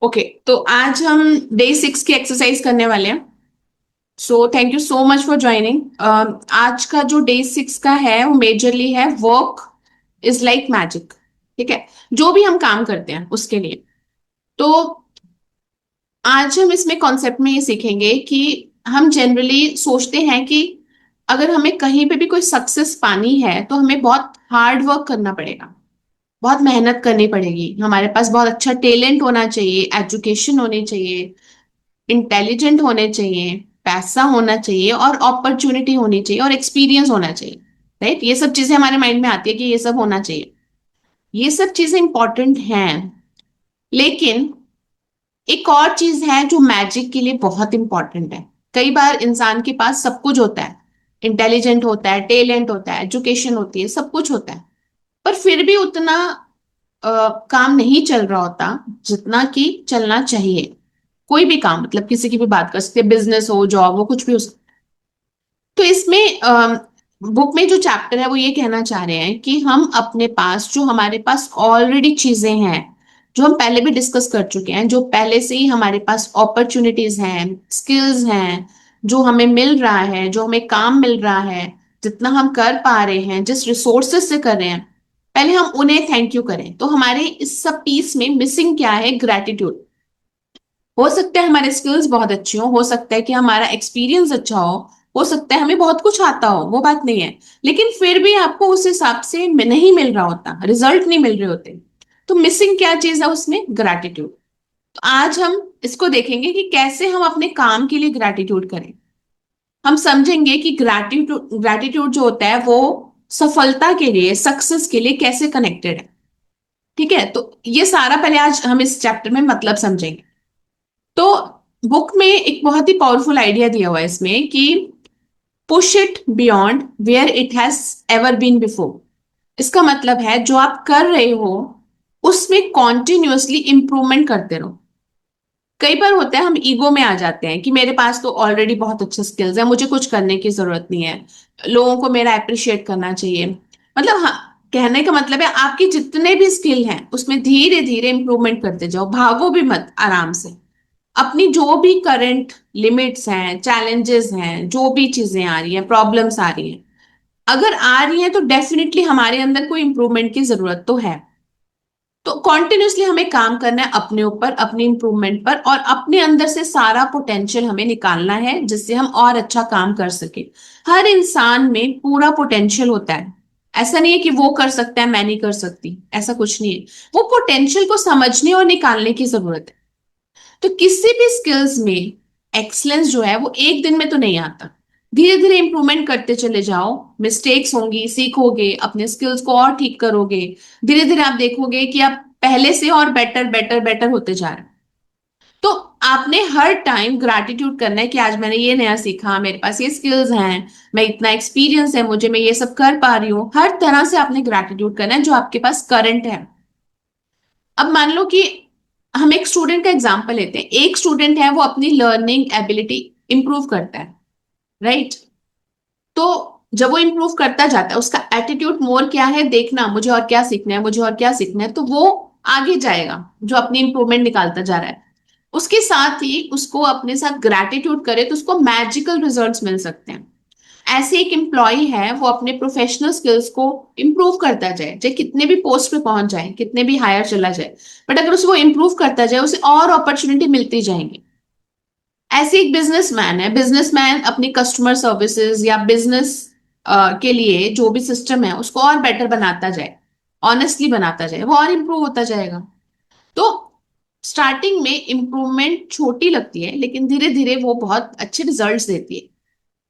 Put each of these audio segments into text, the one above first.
Okay, तो आज हम डे 6 की एक्सरसाइज करने वाले हैं। So thank you so much for joining. आज का जो डे 6 का है वो मेजरली है वर्क इज लाइक मैजिक। ठीक है, जो भी हम काम करते हैं उसके लिए। तो आज हम इसमें कॉन्सेप्ट में ये सीखेंगे कि हम जनरली सोचते हैं कि अगर हमें कहीं पे भी कोई सक्सेस पानी है तो हमें बहुत हार्ड वर्क करना पड़ेगा, बहुत मेहनत करनी पड़ेगी, हमारे पास बहुत अच्छा टैलेंट होना चाहिए, एजुकेशन होनी चाहिए, इंटेलिजेंट होने चाहिए, पैसा होना चाहिए और अपॉर्चुनिटी होनी चाहिए और एक्सपीरियंस होना चाहिए। राइट, ये सब चीजें हमारे माइंड में आती है कि ये सब होना चाहिए। ये सब चीजें इंपॉर्टेंट हैं, लेकिन एक और चीज है जो मैजिक के लिए बहुत इंपॉर्टेंट है। कई बार इंसान के पास सब कुछ होता है, इंटेलिजेंट होता है, टैलेंट होता है, एजुकेशन होती है, सब कुछ होता है, पर फिर भी उतना काम नहीं चल रहा होता जितना कि चलना चाहिए। कोई भी काम, मतलब किसी की भी बात कर सकते हैं, बिजनेस हो, जॉब हो, कुछ भी हो सकता है। तो इसमें बुक में जो चैप्टर है वो ये कहना चाह रहे हैं कि हम अपने पास, जो हमारे पास ऑलरेडी चीजें हैं, जो हम पहले भी डिस्कस कर चुके हैं, जो पहले से ही हमारे पास अपॉर्चुनिटीज हैं, स्किल्स हैं, जो हमें मिल रहा है, जो हमें काम मिल रहा है, जितना हम कर पा रहे हैं, जिस रिसोर्सेज से कर रहे हैं, पहले हम उन्हें थैंक यू करें। तो हमारे इस सब पीस में मिसिंग क्या है? ग्रैटिट्यूड। हो सकता है हमारे स्किल्स बहुत अच्छे हो सकता है कि हमारा एक्सपीरियंस अच्छा हो सकता है हमें बहुत कुछ आता हो, वो बात नहीं है, लेकिन फिर भी आपको उस हिसाब से नहीं मिल रहा होता, रिजल्ट नहीं मिल रहे होते। तो मिसिंग क्या चीज है उसमें? ग्रैटिट्यूड। तो आज हम इसको देखेंगे कि कैसे हम अपने काम के लिए ग्रैटिट्यूड करें। हम समझेंगे कि ग्रैटिट्यूड ग्रैटिट्यूड जो होता है वो सफलता के लिए, सक्सेस के लिए कैसे कनेक्टेड है। ठीक है, तो ये सारा पहले आज हम इस चैप्टर में मतलब समझेंगे। तो बुक में एक बहुत ही पावरफुल आइडिया दिया हुआ है इसमें कि push it beyond where it has ever been before. इसका मतलब है जो आप कर रहे हो उसमें कॉन्टिन्यूअसली इंप्रूवमेंट करते रहो। कई बार होता है हम ईगो में आ जाते हैं कि मेरे पास तो ऑलरेडी बहुत अच्छे स्किल्स है, मुझे कुछ करने की जरूरत नहीं है, लोगों को मेरा अप्रिशिएट करना चाहिए। मतलब हाँ, कहने का मतलब है आपके जितने भी स्किल हैं उसमें धीरे धीरे इंप्रूवमेंट करते जाओ, भागो भी मत, आराम से। अपनी जो भी करंट लिमिट्स हैं, चैलेंजेस हैं, जो भी चीजें आ रही हैं, प्रॉब्लम्स आ रही हैं, अगर आ रही हैं तो डेफिनेटली हमारे अंदर कोई इंप्रूवमेंट की जरूरत तो है। तो कॉन्टिन्यूसली हमें काम करना है अपने ऊपर, अपनी इंप्रूवमेंट पर, और अपने अंदर से सारा पोटेंशियल हमें निकालना है जिससे हम और अच्छा काम कर सके। हर इंसान में पूरा पोटेंशियल होता है। ऐसा नहीं है कि वो कर सकता है मैं नहीं कर सकती, ऐसा कुछ नहीं है। वो पोटेंशियल को समझने और निकालने की जरूरत है। तो किसी भी स्किल्स में एक्सलेंस जो है वो एक दिन में तो नहीं आता। धीरे धीरे इंप्रूवमेंट करते चले जाओ, मिस्टेक्स होंगी, सीखोगे, अपने स्किल्स को और ठीक करोगे। धीरे धीरे आप देखोगे कि आप पहले से और बेटर बेटर बेटर होते जा रहे हैं। तो आपने हर टाइम ग्रैटिट्यूड करना है कि आज मैंने ये नया सीखा, मेरे पास ये स्किल्स हैं, मैं इतना एक्सपीरियंस है मुझे, मैं ये सब कर पा रही हूँ। हर तरह से आपने ग्रैटिट्यूड करना है जो आपके पास करंट है। अब मान लो कि हम एक स्टूडेंट का एग्जांपल लेते हैं। एक स्टूडेंट है, वो अपनी लर्निंग एबिलिटी इंप्रूव करता है, राइट? तो जब वो इंप्रूव करता जाता है, उसका एटीट्यूड मोर क्या है? देखना, मुझे और क्या सीखना है, मुझे और क्या सीखना है, तो वो आगे जाएगा जो अपनी इंप्रूवमेंट निकालता जा रहा है। उसके साथ ही उसको अपने साथ ग्रैटिट्यूड करे तो उसको मैजिकल रिजल्ट्स मिल सकते हैं। ऐसे एक एम्प्लॉय है, वो अपने प्रोफेशनल स्किल्स को इंप्रूव करता जाए, चाहे कितने भी पोस्ट पे पहुंच जाए, कितने भी हायर चला जाए, बट अगर उसको इंप्रूव करता जाए उसे और अपॉर्चुनिटी मिलती जाएंगी। ऐसे एक बिजनेसमैन है, बिजनेसमैन अपनी कस्टमर सर्विसेज या बिजनेस के लिए जो भी सिस्टम है उसको और बेटर बनाता जाए, ऑनेस्टली बनाता जाए, वो और इंप्रूव होता जाएगा। तो स्टार्टिंग में इंप्रूवमेंट छोटी लगती है लेकिन धीरे धीरे वो बहुत अच्छे रिजल्ट्स देती है।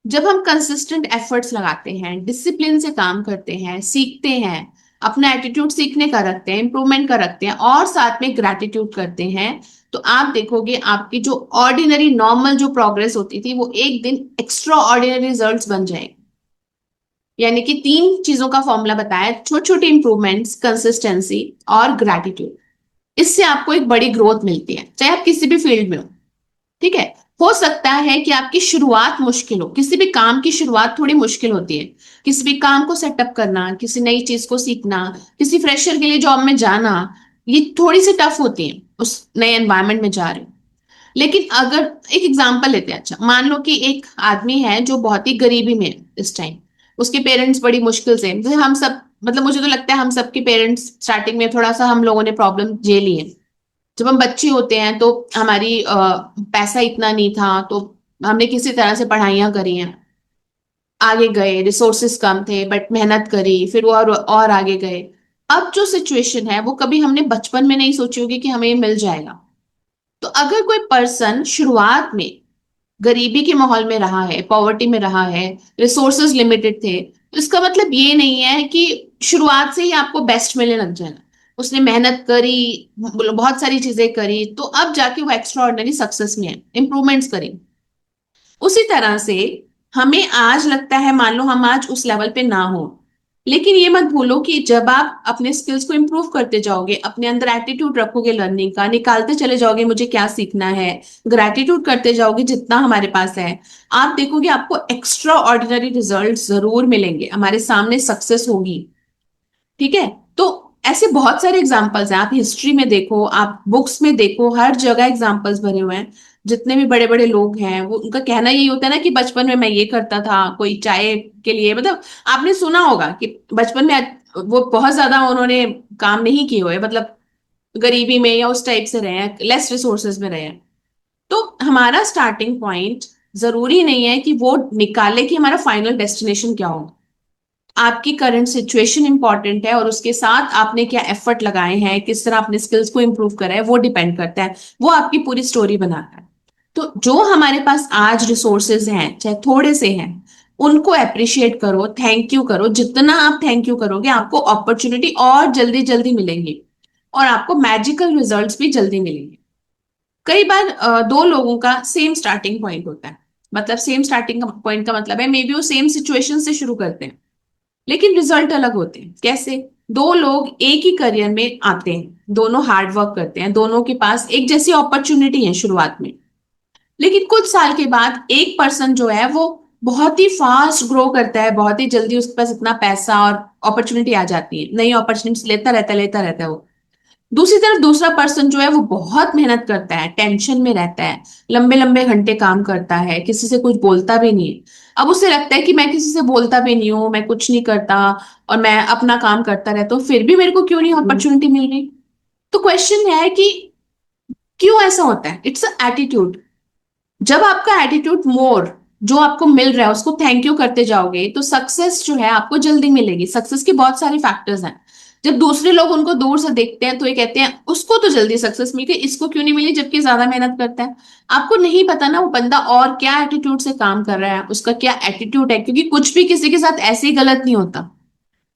जब हम कंसिस्टेंट एफर्ट्स लगाते हैं, डिसिप्लिन से काम करते हैं, सीखते हैं, अपना एटीट्यूड सीखने का रखते हैं, इंप्रूवमेंट का रखते हैं, और साथ में ग्रैटिट्यूड करते हैं, तो आप देखोगे आपकी जो ऑर्डिनरी नॉर्मल जो प्रोग्रेस होती थी वो एक दिन एक्स्ट्रा ऑर्डिनरी रिजल्ट्स बन जाएंगे। यानी कि तीन चीजों का फॉर्मूला बताया, छोटी छोटी इंप्रूवमेंट्स, कंसिस्टेंसी और ग्रैटिट्यूड। इससे आपको एक बड़ी ग्रोथ मिलती है, चाहे आप किसी भी फील्ड में हो। ठीक है, हो सकता है कि आपकी शुरुआत मुश्किल हो, किसी भी काम की शुरुआत थोड़ी मुश्किल होती है। किसी भी काम को सेटअप करना, किसी नई चीज को सीखना, किसी फ्रेशर के लिए जॉब में जाना, ये थोड़ी सी टफ होती है। उस नए एनवायरनमेंट में जा रहे हो। लेकिन अगर एक एग्जांपल लेते हैं, अच्छा मान लो कि एक आदमी है जो बहुत ही गरीबी में है इस टाइम, उसके पेरेंट्स बड़ी मुश्किल से, जैसे हम सब, मतलब मुझे तो लगता है हम सबके पेरेंट्स स्टार्टिंग में थोड़ा सा हम लोगों ने प्रॉब्लम झेली है। जब हम बच्चे होते हैं तो हमारी पैसा इतना नहीं था, तो हमने किसी तरह से पढ़ाइयाँ करी हैं, आगे गए, रिसोर्सेस कम थे बट मेहनत करी, फिर वो और आगे गए। अब जो सिचुएशन है वो कभी हमने बचपन में नहीं सोची होगी कि हमें ये मिल जाएगा। तो अगर कोई पर्सन शुरुआत में गरीबी के माहौल में रहा है, पॉवर्टी में रहा है, रिसोर्सेज लिमिटेड थे, तो इसका मतलब ये नहीं है कि शुरुआत से ही आपको बेस्ट मिलने लग जाएगा। उसने मेहनत करी, बहुत सारी चीजें करी, तो अब जाके वो एक्स्ट्रा ऑर्डिनरी सक्सेस में है, इंप्रूवमेंट्स करी। उसी तरह से हमें आज लगता है, मान लो हम आज उस लेवल पे ना हो, लेकिन ये मत भूलो कि जब आप अपने स्किल्स को इम्प्रूव करते जाओगे, अपने अंदर एटीट्यूड रखोगे लर्निंग का, निकालते चले जाओगे मुझे क्या सीखना है, ग्रैटिट्यूड करते जाओगे जितना हमारे पास है, आप देखोगे आपको एक्स्ट्रा ऑर्डिनरी रिजल्ट जरूर मिलेंगे, हमारे सामने सक्सेस होगी। ठीक है। तो ऐसे बहुत सारे एग्जाम्पल्स हैं, आप हिस्ट्री में देखो, आप बुक्स में देखो, हर जगह एग्जाम्पल्स भरे हुए हैं। जितने भी बड़े बड़े लोग हैं वो, उनका कहना यही होता है ना कि बचपन में मैं ये करता था, कोई चाय के लिए, मतलब आपने सुना होगा कि बचपन में वो बहुत ज्यादा उन्होंने काम नहीं किए हुए, मतलब गरीबी में या उस टाइप से रहे हैं, लेस रिसोर्सेज में रहे हैं। तो हमारा स्टार्टिंग पॉइंट जरूरी नहीं है कि वो निकाले कि हमारा फाइनल डेस्टिनेशन क्या हो। आपकी करंट सिचुएशन इंपॉर्टेंट है, और उसके साथ आपने क्या एफर्ट लगाए हैं, किस तरह अपने स्किल्स को इंप्रूव करा है, वो डिपेंड करता है, वो आपकी पूरी स्टोरी बनाता है। तो जो हमारे पास आज रिसोर्सेज हैं, चाहे थोड़े से हैं, उनको अप्रिशिएट करो, थैंक यू करो। जितना आप थैंक यू करोगे आपको अपॉर्चुनिटी और जल्दी जल्दी मिलेंगी, और आपको मैजिकल रिजल्ट्स भी जल्दी मिलेंगे। कई बार दो लोगों का सेम स्टार्टिंग पॉइंट होता है, मतलब सेम स्टार्टिंग पॉइंट का मतलब है मे बी वो सेम सिचुएशन से शुरू करते हैं, लेकिन रिजल्ट अलग होते हैं। कैसे? दो लोग एक ही करियर में आते हैं, दोनों हार्ड वर्क करते हैं, दोनों के पास एक जैसी अपॉर्चुनिटी है शुरुआत में, लेकिन कुछ साल के बाद एक पर्सन जो है वो बहुत ही फास्ट ग्रो करता है, बहुत ही जल्दी उसके पास इतना पैसा और अपॉर्चुनिटी आ जाती है, नई अपॉर्चुनिटी लेता रहता है वो। दूसरी तरफ दूसरा पर्सन जो है वो बहुत मेहनत करता है, टेंशन में रहता है, लंबे लंबे घंटे काम करता है, किसी से कुछ बोलता भी नहीं है। अब उसे लगता है कि मैं किसी से बोलता भी नहीं हूं, मैं कुछ नहीं करता, और मैं अपना काम करता रहता हूँ, फिर भी मेरे को क्यों नहीं अपॉर्चुनिटी मिल रही। तो क्वेश्चन है कि क्यों ऐसा होता है? It's attitude. जब आपका एटीट्यूड मोर, जो आपको मिल रहा है उसको थैंक यू करते जाओगे, तो सक्सेस जो है आपको जल्दी मिलेगी। सक्सेस के बहुत सारे फैक्टर्स हैं। जब दूसरे लोग उनको दूर से देखते हैं तो ये कहते हैं उसको तो जल्दी सक्सेस मिल गई, इसको क्यों नहीं मिली, जबकि ज्यादा मेहनत करता है। आपको नहीं पता ना वो बंदा और क्या एटीट्यूड से काम कर रहा है, उसका क्या एटीट्यूड है, क्योंकि कुछ भी किसी के साथ ऐसे ही गलत नहीं होता।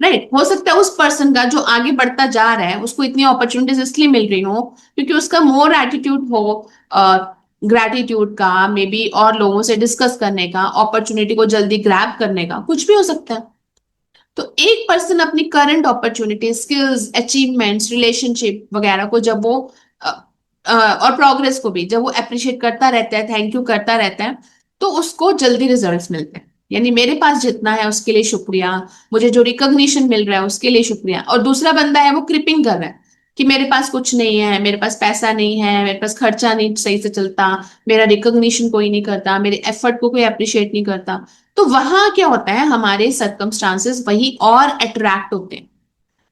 राइट? हो सकता है उस पर्सन का जो आगे बढ़ता जा रहा है उसको इतनी अपॉर्चुनिटीज इसलिए मिल रही हो क्योंकि उसका मोर एटीट्यूड हो, ग्रैटिट्यूड का, मे बी और लोगों से डिस्कस करने का, अपॉर्चुनिटी को जल्दी ग्रैब करने का, कुछ भी हो सकता है। तो एक पर्सन अपनी current opportunity, skills, achievements, relationship वगैरह को जब वो और प्रोग्रेस को भी जब वो अप्रिशिएट करता रहता है, थैंक यू करता रहता है, तो उसको जल्दी रिजल्ट्स मिलते हैं। यानी मेरे पास जितना है उसके लिए शुक्रिया, मुझे जो रिकॉग्निशन मिल रहा है उसके लिए शुक्रिया। और दूसरा बंदा है वो क्रिपिंग कर रहा है कि मेरे पास कुछ नहीं है, मेरे पास पैसा नहीं है, मेरे पास खर्चा नहीं सही से चलता, मेरा रिकॉग्निशन कोई नहीं करता, मेरे एफर्ट को कोई अप्रिशिएट नहीं करता। तो वहां क्या होता है, हमारे सर्कमस्टांसेस वही और अट्रैक्ट होते हैं।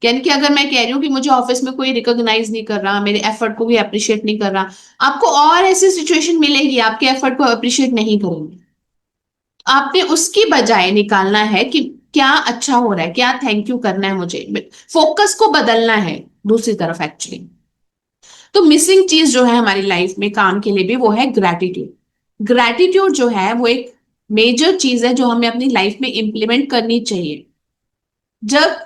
यानी कि अगर मैं कह रही हूँ कि मुझे ऑफिस में कोई रिकॉग्नाइज नहीं कर रहा, मेरे एफर्ट को कोई अप्रिशिएट नहीं कर रहा, आपको और ऐसी सिचुएशन मिलेगी आपके एफर्ट को अप्रिशिएट नहीं करेंगे। आपने उसकी बजाय निकालना है कि क्या अच्छा हो रहा है, क्या थैंक यू करना है मुझे, फोकस को बदलना है दूसरी तरफ एक्चुअली। तो मिसिंग चीज जो है हमारी लाइफ में काम के लिए भी, वो है ग्रैटिट्यूड। ग्रैटिट्यूड जो है वो एक मेजर चीज है जो हमें अपनी लाइफ में इंप्लीमेंट करनी चाहिए। जब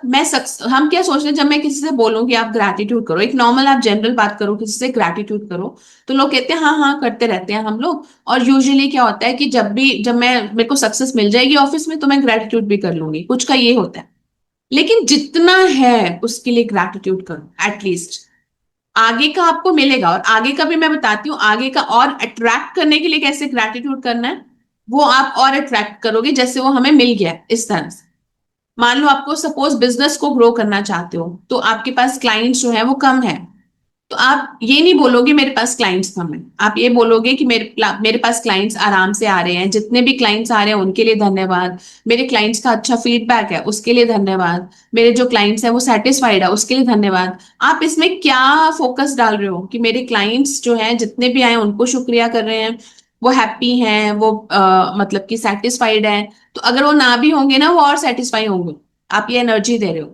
हम क्या सोचते हैं, जब मैं किसी से बोलूं कि आप ग्रैटिट्यूड करो, एक नॉर्मल आप जनरल बात करो किसी से ग्रैटिट्यूड करो, तो लोग कहते हैं हाँ हाँ करते रहते हैं हम लोग। और यूजुअली क्या होता है कि जब मैं मेरे को सक्सेस मिल जाएगी ऑफिस में तो मैं ग्रैटिट्यूड भी कर लूंगी, कुछ का ये होता है। लेकिन जितना है उसके लिए ग्रैटिट्यूड करो एटलीस्ट, आगे का आपको मिलेगा। और आगे का भी मैं बताती हूँ, आगे का और अट्रैक्ट करने के लिए कैसे ग्रैटिट्यूड करना है, वो आप और अट्रैक्ट करोगे जैसे वो हमें मिल गया है, इस तरह से। मान लो आपको सपोज बिजनेस को ग्रो करना चाहते हो, तो आपके पास क्लाइंट्स जो है वो कम है, तो आप ये नहीं बोलोगे मेरे पास क्लाइंट्स कम है, आप ये बोलोगे कि मेरे पास क्लाइंट्स आराम से आ रहे हैं, जितने भी क्लाइंट्स आ रहे हैं उनके लिए धन्यवाद, मेरे क्लाइंट्स का अच्छा फीडबैक है उसके लिए धन्यवाद, मेरे जो क्लाइंट्स हैं वो सेटिस्फाइड है उसके लिए धन्यवाद। आप इसमें क्या फोकस डाल रहे हो कि मेरे क्लाइंट्स जो हैं जितने भी आए उनको शुक्रिया कर रहे हैं, वो हैप्पी हैं, वो मतलब कि सेटिस्फाइड हैं। तो अगर वो ना भी होंगे ना वो और सेटिस्फाई होंगे, आप ये एनर्जी दे रहे हो।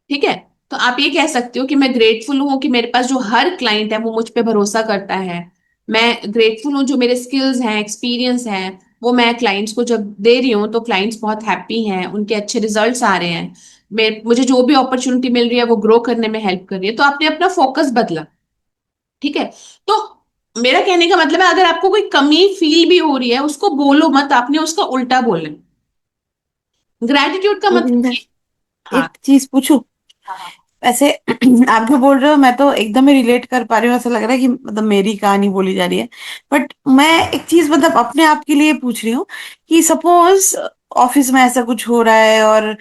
ठीक है, तो आप ये कह सकते हो कि मैं ग्रेटफुल हूं कि मेरे पास जो हर क्लाइंट है वो मुझ पे भरोसा करता है। मैं ग्रेटफुल हूँ जो मेरे स्किल्स हैं, एक्सपीरियंस हैं, वो मैं क्लाइंट्स को जब दे रही हूँ तो क्लाइंट्स बहुत हैप्पी हैं, उनके अच्छे रिजल्ट्स आ रहे हैं, मुझे जो भी अपॉर्चुनिटी मिल रही है वो ग्रो करने में हेल्प कर रही है। तो आपने अपना फोकस बदला। ठीक है, तो मेरा कहने का मतलब है अगर आपको कोई कमी फील भी हो रही है उसको बोलो मत, आपने उसका उल्टा बोलना। ग्रेटिट्यूड का मतलब रविंदर, हाँ। एक चीज पूछूं? हाँ। ऐसे आप जो बोल रहे हो मैं तो एकदम ही रिलेट कर पा रही हूँ, ऐसा लग रहा है कि मतलब मेरी कहानी बोली जा रही है। बट मैं एक चीज मतलब अपने आप के लिए पूछ रही हूँ कि सपोज ऑफिस में ऐसा कुछ हो रहा है, और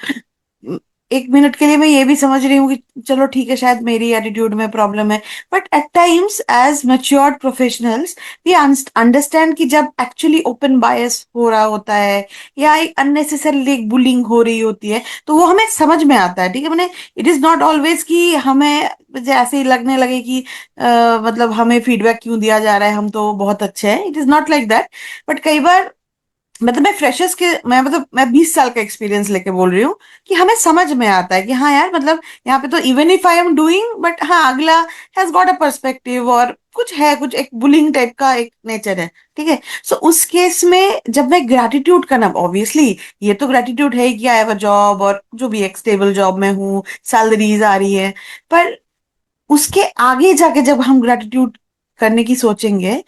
एक मिनट के लिए मैं ये भी समझ रही हूँ कि चलो ठीक है, शायद मेरी एटीट्यूड में प्रॉब्लम है। But at times as matured professionals we understand कि जब एक्चुअली ओपन बायस हो रहा होता है या एक अननेसेसरली बुलिंग हो रही होती है, तो वो हमें समझ में आता है। ठीक है, मैंने इट इज नॉट ऑलवेज कि हमें जैसे ही लगने लगे कि मतलब हमें फीडबैक क्यों दिया जा रहा है, हम तो बहुत अच्छे हैं, it is not like that. But कई बार मतलब मैं फ्रेशर्स के मैं मतलब मैं 20 साल का एक्सपीरियंस लेके बोल रही हूँ कि हमें समझ में आता है कि हाँ यार, मतलब यहाँ पे तो even if I am doing, but हाँ अगला हैज गॉट अ पर्सपेक्टिव, और कुछ है, कुछ एक बुलिंग टाइप का एक नेचर है। ठीक है, सो उस केस में जब मैं ग्रेटिट्यूड करना, ऑब्वियसली ये तो ग्रेटिट्यूड है कि आई हैव अ जॉब, और जो भी एक स्टेबल जॉब में हूँ, सैलरीज आ रही है। पर उसके आगे जाके जब हम ग्रेटिट्यूड करने की सोचेंगे,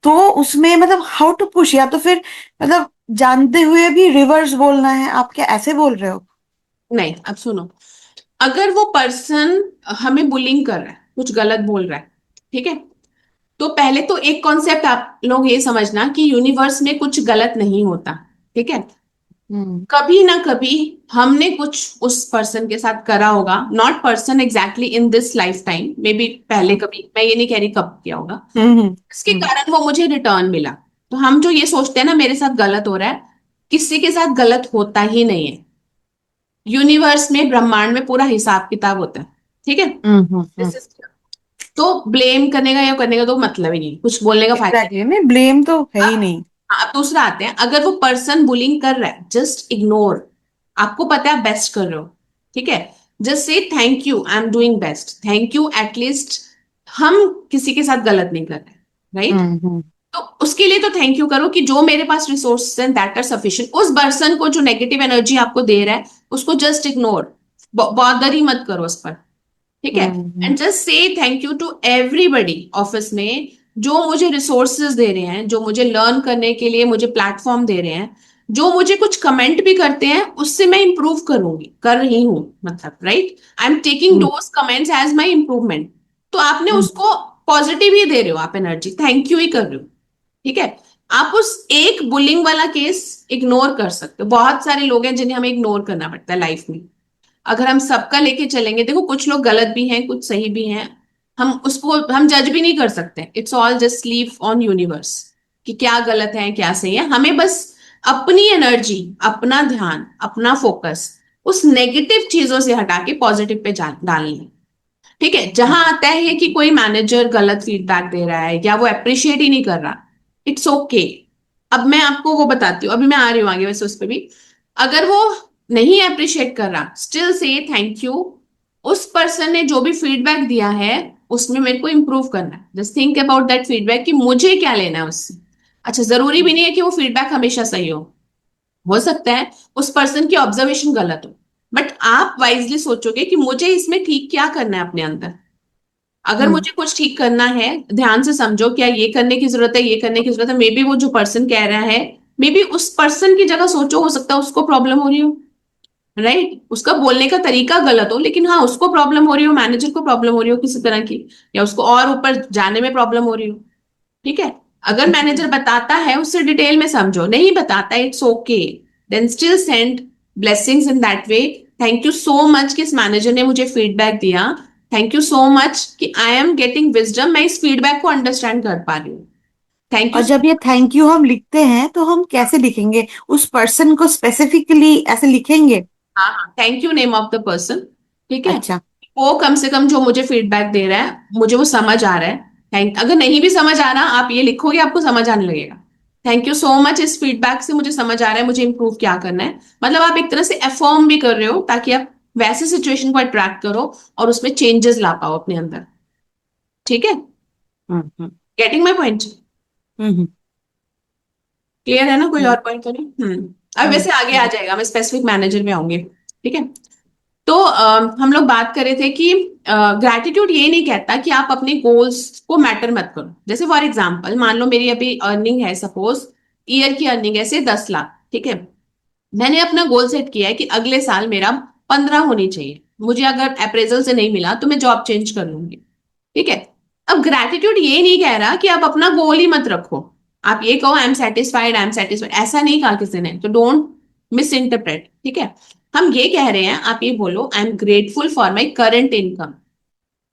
तो उसमें मतलब हाउ टू पुश, या तो फिर मतलब जानते हुए भी रिवर्स बोलना है, आप क्या ऐसे बोल रहे हो? नहीं, अब सुनो, अगर वो पर्सन हमें बुलिंग कर रहा है, कुछ गलत बोल रहा है, ठीक है, तो पहले तो एक कॉन्सेप्ट आप लोग ये समझना कि यूनिवर्स में कुछ गलत नहीं होता। ठीक है, हम्म। कभी ना कभी हमने कुछ उस पर्सन के साथ करा होगा, not person exactly in this life time, may be पहले कभी, मैं ये नहीं कह रही कब किया होगा, हम्म। इसके कारण वो मुझे रिटर्न मिला। तो हम जो ये सोचते हैं ना मेरे साथ गलत हो रहा है, किसी के साथ गलत होता ही नहीं है। यूनिवर्स में, ब्रह्मांड में पूरा हिसाब किताब होता है। ठीक है, हम्म। हम्म। This is- तो ब्लेम करने का या करने का तो मतलब ही नहीं, कुछ बोलने का फायदा एग्जैक्टली, नहीं ब्लेम तो है नहीं। ही अब नहीं। अब दूसरा आते हैं, अगर वो पर्सन बुलिंग कर रहा है जस्ट इग्नोर, आपको पता है आप बेस्ट कर रहे हो, ठीक है, just say thank you, I am doing best, thank you at least हम किसी के साथ गलत नहीं कर रहे, राइट। हम्म। तो उसके लिए तो थैंक यू करो कि जो मेरे पास रिसोर्सेज हैं दैट आर सफिशिएंट। उस पर्सन को जो नेगेटिव एनर्जी आपको दे रहा है उसको जस्ट इग्नोर, बॉदर ही मत करो उस पर। ठीक है, हम्म। एंड जस्ट से thank you to everybody office में जो मुझे रिसोर्सेज दे रहे हैं, जो मुझे लर्न करने के लिए मुझे प्लेटफॉर्म दे रहे हैं, जो मुझे कुछ कमेंट भी करते हैं उससे मैं इंप्रूव करूंगी, कर रही हूँ, मतलब right, I am taking hmm. Those comments as my improvement. तो आपने हम्म। उसको पॉजिटिव ही दे रहे हो, आप एनर्जी थैंक यू ही कर रहे हो। ठीक है, आप उस एक बुलिंग वाला केस इग्नोर कर सकते हो। बहुत सारे लोग हैं जिन्हें हमें इग्नोर करना पड़ता है लाइफ में। अगर हम सबका लेके चलेंगे, देखो कुछ लोग गलत भी हैं कुछ सही भी हैं, हम उसको हम जज भी नहीं कर सकते, it's all just leave on universe कि क्या गलत है क्या सही है। हमें बस अपनी एनर्जी, अपना ध्यान, अपना फोकस उस नेगेटिव चीजों से हटा के पॉजिटिव पे डालनी है। ठीक है, जहां आता है कि कोई मैनेजर गलत फीडबैक दे रहा है या वो अप्रिशिएट ही नहीं कर रहा, इट्स ओके। अब मैं आपको वो बताती हूँ, अभी मैं आ रही हूँ आगे वैसे उस पर भी। अगर वो नहीं अप्रिशिएट कर रहा, स्टिल से थैंक यू, उस पर्सन ने जो भी फीडबैक दिया है उसमें मेरे को इंप्रूव करना है, just think about that feedback कि मुझे क्या लेना है उससे। अच्छा, जरूरी भी नहीं है कि वो फीडबैक हमेशा सही हो सकता है उस पर्सन की ऑब्जर्वेशन गलत हो, बट आप वाइजली सोचोगे कि मुझे इसमें ठीक क्या करना है अपने अंदर। अगर हम्म। मुझे कुछ ठीक करना है, ध्यान से समझो क्या ये करने की जरूरत है, ये करने की जरूरत है, मे बी वो जो पर्सन कह रहा है, मे बी उस पर्सन की जगह सोचो, हो सकता है उसको प्रॉब्लम हो रही हो, राइट, उसका बोलने का तरीका गलत हो, लेकिन हाँ उसको प्रॉब्लम हो रही हो, मैनेजर को प्रॉब्लम हो रही हो किसी तरह की, या उसको और ऊपर जाने में प्रॉब्लम हो रही हो। ठीक है, अगर मैनेजर बताता है उससे डिटेल में समझो, नहीं बताता it's okay, then still send blessings in that way. Thank you so much कि इस मैनेजर ने मुझे फीडबैक दिया, थैंक यू सो मच कि आई एम गेटिंग विजडम, मैं इस फीडबैक को अंडरस्टैंड कर पा रही हूँ। Thank you. और जब ये थैंक यू हम लिखते हैं तो हम कैसे लिखेंगे? उस पर्सन को स्पेसिफिकली ऐसे लिखेंगे? हाँ हाँ, thank you name of the person, ठीक है। अच्छा। वो कम से कम जो मुझे फीडबैक दे रहा है मुझे वो समझ आ रहा है। थैंक, अगर नहीं भी समझ आ रहा आप ये लिखोगे आपको समझ आने लगेगा। थैंक यू सो मच, इस फीडबैक से मुझे समझ आ रहा है मुझे इंप्रूव क्या करना है। मतलब आप एक तरह से अफर्म भी कर रहे हो ताकि आप वैसे सिचुएशन को अट्रैक्ट करो और उसमें चेंजेस ला पाओ अपने अंदर, ठीक है। Hmm. Getting my point? Hmm. Clear है ना? कोई और हम्म। पॉइंट तो नहीं? अब हम्म। वैसे आगे आ जाएगा, मैं स्पेसिफिक मैनेजर में आऊंगी, ठीक है। तो हम लोग बात कर रहे थे कि ग्रैटिट्यूड ये नहीं कहता कि आप अपने गोल्स को मैटर मत करो। जैसे फॉर एग्जांपल मान लो मेरी अभी अर्निंग है, सपोज ईयर की अर्निंग है से 10 लाख, ठीक है। मैंने अपना गोल सेट किया है कि अगले साल मेरा 15 होनी चाहिए। मुझे अगर अप्रेजल से नहीं मिला तो मैं जॉब चेंज कर लूंगी, ठीक है। अब ग्रैटिट्यूड ये नहीं कह रहा कि आप अपना गोल ही मत रखो। आप ये कहो आई एम सेटिस्फाइड, ऐसा नहीं कहा किसी ने, तो डोंट मिस इंटरप्रेट, ठीक है। हम ये कह रहे हैं, आप ये बोलो आई am grateful for my current income,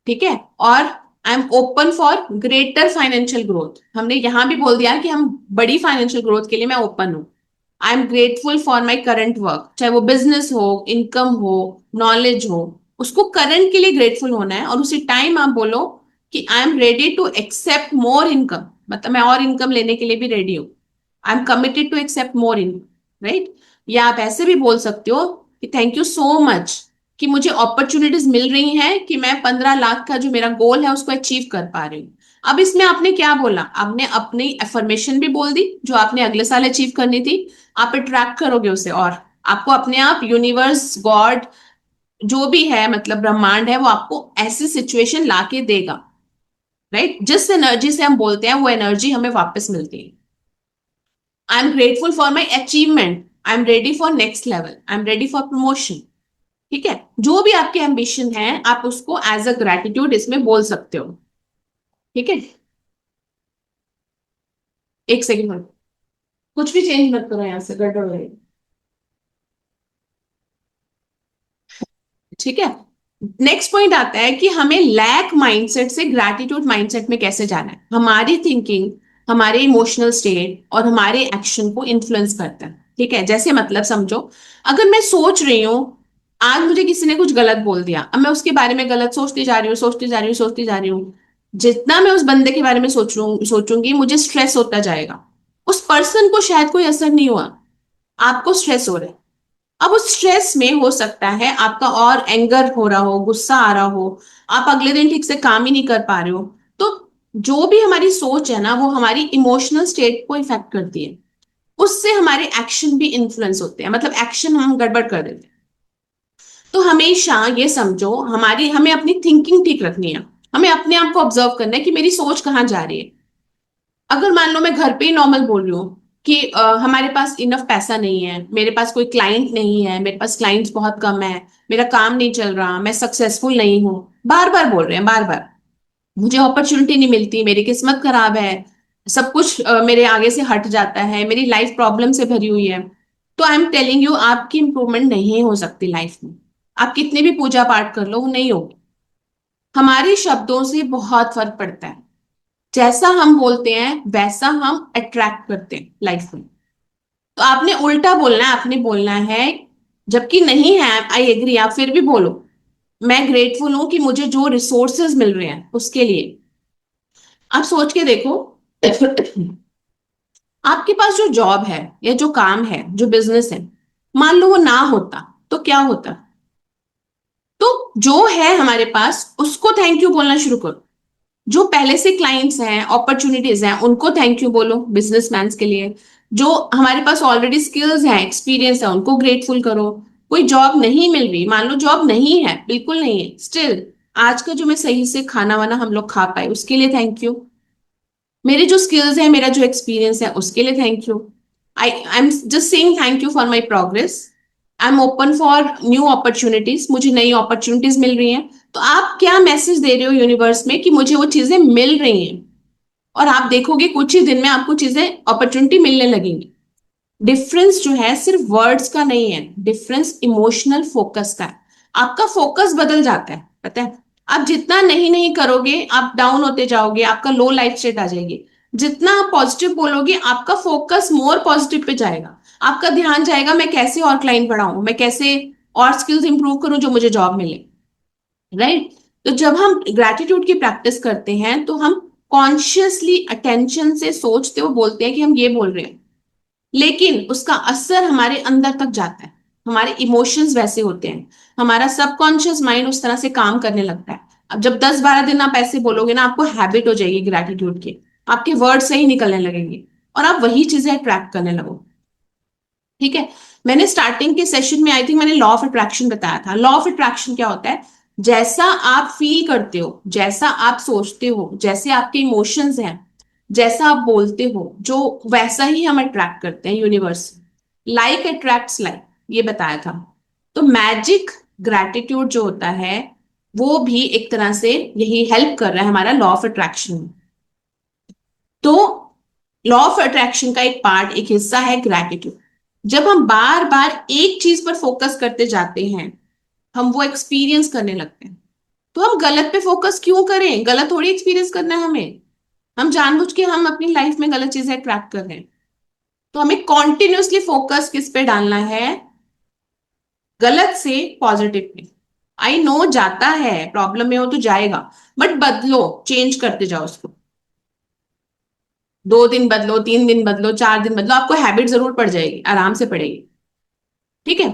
ठीक है। और I am open for greater financial growth. हमने यहां भी बोल दिया कि हम बड़ी फाइनेंशियल ग्रोथ के लिए मैं ओपन हूं। आई am grateful for my current work, चाहे वो बिजनेस हो, इनकम हो, नॉलेज हो, उसको करंट के लिए ग्रेटफुल होना है। और उसी टाइम आप बोलो कि I am ready to accept more income, मतलब मैं और इनकम लेने के लिए भी रेडी हूँ। I am committed to accept more income, right. या आप ऐसे भी बोल सकते हो कि थैंक यू सो मच कि मुझे अपॉर्चुनिटीज मिल रही हैं कि मैं 15 लाख का जो मेरा गोल है उसको अचीव कर पा रही हूँ। अब इसमें आपने क्या बोला? आपने अपनी एफर्मेशन भी बोल दी जो आपने अगले साल अचीव करनी थी। आप अट्रैक्ट करोगे उसे, और आपको अपने आप यूनिवर्स, गॉड, जो भी है मतलब ब्रह्मांड है, वो आपको ऐसी सिचुएशन लाके देगा, राइट। जिस एनर्जी से हम बोलते हैं वो एनर्जी हमें वापस मिलती है। आई am grateful for my achievement, I am ready for next level, I am ready for promotion, ठीक है। जो भी आपके एम्बिशन है आप उसको एज अ ग्रेटिट्यूड इसमें बोल सकते हो, ठीक है। एक सेकेंड, कुछ भी चेंज मत करो यहां से, गड़बड़ हो रही है, ठीक है। नेक्स्ट पॉइंट आता है कि हमें लैक माइंडसेट से ग्रैटिट्यूड माइंडसेट में कैसे जाना है। हमारी थिंकिंग, हमारे इमोशनल स्टेट और हमारे एक्शन को इन्फ्लुएंस करता है, ठीक है। जैसे मतलब समझो, अगर मैं सोच रही हूँ आज मुझे किसी ने कुछ गलत बोल दिया, अब मैं उसके बारे में गलत सोचती जा रही हूँ, सोचती जा रही हूँ, सोचती जा रही हूँ। जितना मैं उस बंदे के बारे में सोचूंगी मुझे स्ट्रेस होता जाएगा। उस पर्सन को शायद कोई असर नहीं हुआ, आपको स्ट्रेस हो रहा है। अब उस स्ट्रेस में हो सकता है आपका और एंगर हो रहा हो, गुस्सा आ रहा हो, आप अगले दिन ठीक से काम ही नहीं कर पा रहे हो। तो जो भी हमारी सोच है ना वो हमारी इमोशनल स्टेट को इफेक्ट करती है। उससे हमारे एक्शन भी इन्फ्लुएंस होते हैं, मतलब एक्शन हम गड़बड़ कर देते हैं। तो हमेशा ये समझो, हमें अपनी थिंकिंग ठीक रखनी है। हमें अपने आप को ऑब्जर्व करना है कि मेरी सोच कहाँ जा रही है। अगर मान लो मैं घर पे ही नॉर्मल बोल रही हूँ कि हमारे पास इनफ पैसा नहीं है, मेरे पास कोई क्लाइंट नहीं है, मेरे पास क्लाइंट्स बहुत कम है, मेरा काम नहीं चल रहा, मैं सक्सेसफुल नहीं हूँ, बार बार बोल रहे हैं, बार बार मुझे अपॉर्चुनिटी नहीं मिलती, मेरी किस्मत खराब है, सब कुछ मेरे आगे से हट जाता है, मेरी लाइफ प्रॉब्लम से भरी हुई है। तो आई एम टेलिंग यू, आपकी इंप्रूवमेंट नहीं हो सकती लाइफ में। आप कितनी भी पूजा पाठ कर लो वो नहीं होगी। हमारे शब्दों से बहुत फर्क पड़ता है। जैसा हम बोलते हैं वैसा हम अट्रैक्ट करते हैं लाइफ में। तो आपने उल्टा बोलना है, आपने बोलना है जबकि नहीं है, आई एग्री, आप फिर भी बोलो मैं ग्रेटफुल हूं कि मुझे जो रिसोर्सेज मिल रहे हैं उसके लिए। आप सोच के देखो आपके पास जो जॉब है या जो काम है, जो बिजनेस है, मान लो वो ना होता तो क्या होता? तो जो है हमारे पास उसको थैंक यू बोलना शुरू करो। जो पहले से क्लाइंट्स हैं, अपॉर्चुनिटीज हैं, उनको थैंक यू बोलो बिजनेसमैन के लिए। जो हमारे पास ऑलरेडी स्किल्स हैं, एक्सपीरियंस है, उनको ग्रेटफुल करो। कोई जॉब नहीं मिल रही, मान लो जॉब नहीं है, बिल्कुल नहीं है, स्टिल आज का जो मैं सही से खाना वाना हम लोग खा पाए उसके लिए थैंक यू। मेरे जो स्किल्स है, मेरा जो एक्सपीरियंस है उसके लिए thank you. I am just saying thank you for my progress. I am open for new opportunities, मुझे नई अपॉर्चुनिटीज मिल रही हैं। तो आप क्या मैसेज दे रहे हो यूनिवर्स में कि मुझे वो चीजें मिल रही हैं। और आप देखोगे कुछ ही दिन में आपको चीजें, अपॉर्चुनिटी मिलने लगेंगी। डिफरेंस जो है सिर्फ वर्ड्स का नहीं है, डिफरेंस इमोशनल फोकस का है। आपका फोकस बदल जाता है, पता है। आप जितना नहीं नहीं करोगे आप डाउन होते जाओगे, आपका लो लाइफ स्टेट आ जाएगी। जितना आप पॉजिटिव बोलोगे आपका फोकस मोर पॉजिटिव पे जाएगा, आपका ध्यान जाएगा मैं कैसे और क्लाइंट बढ़ाऊं, मैं कैसे और स्किल्स इंप्रूव करूं जो मुझे जॉब मिले। राइट। तो जब हम ग्रैटिट्यूड की प्रैक्टिस करते हैं तो हम कॉन्शियसली अटेंशन से सोचते हुए बोलते हैं कि हम ये बोल रहे हैं, लेकिन उसका असर हमारे अंदर तक जाता है, हमारे इमोशंस वैसे होते हैं, हमारा सबकॉन्शियस माइंड उस तरह से काम करने लगता है। अब जब 10-12 दिन आप ऐसे बोलोगे ना, आपको हैबिट हो जाएगी ग्रैटिट्यूड की, आपके वर्ड सही निकलने लगेंगे और आप वही चीजें अट्रैक्ट करने लगो। ठीक है। मैंने स्टार्टिंग के सेशन में आई थिंक मैंने लॉ ऑफ अट्रैक्शन बताया था। लॉ ऑफ अट्रैक्शन क्या होता है? जैसा आप फील करते हो, जैसा आप सोचते हो, जैसे आपके इमोशंस हैं, जैसा आप बोलते हो, जो वैसा ही हम अट्रैक्ट करते हैं यूनिवर्स। लाइक अट्रैक्ट्स लाइक, ये बताया था। तो मैजिक ग्रैटिट्यूड जो होता है वो भी एक तरह से यही हेल्प कर रहा है हमारा लॉ ऑफ अट्रैक्शन में। तो लॉ ऑफ अट्रैक्शन का एक पार्ट, एक हिस्सा है ग्रैटिट्यूड। जब हम बार बार एक चीज पर फोकस करते जाते हैं, हम वो एक्सपीरियंस करने लगते हैं। तो हम गलत पे फोकस क्यों करें? गलत थोड़ी एक्सपीरियंस करना है हमें। हम जानबूझ के हम अपनी लाइफ में गलत चीजें अट्रैक्ट कर रहे हैं। तो हमें कॉन्टिन्यूसली फोकस किस पे डालना है? गलत से पॉजिटिव पे। आई नो जाता है, प्रॉब्लम में हो तो जाएगा, बट बदलो, चेंज करते जाओ उसको। 2 दिन बदलो, 3 दिन बदलो, 4 दिन बदलो, आपको हैबिट जरूर पड़ जाएगी, आराम से पड़ेगी। ठीक है।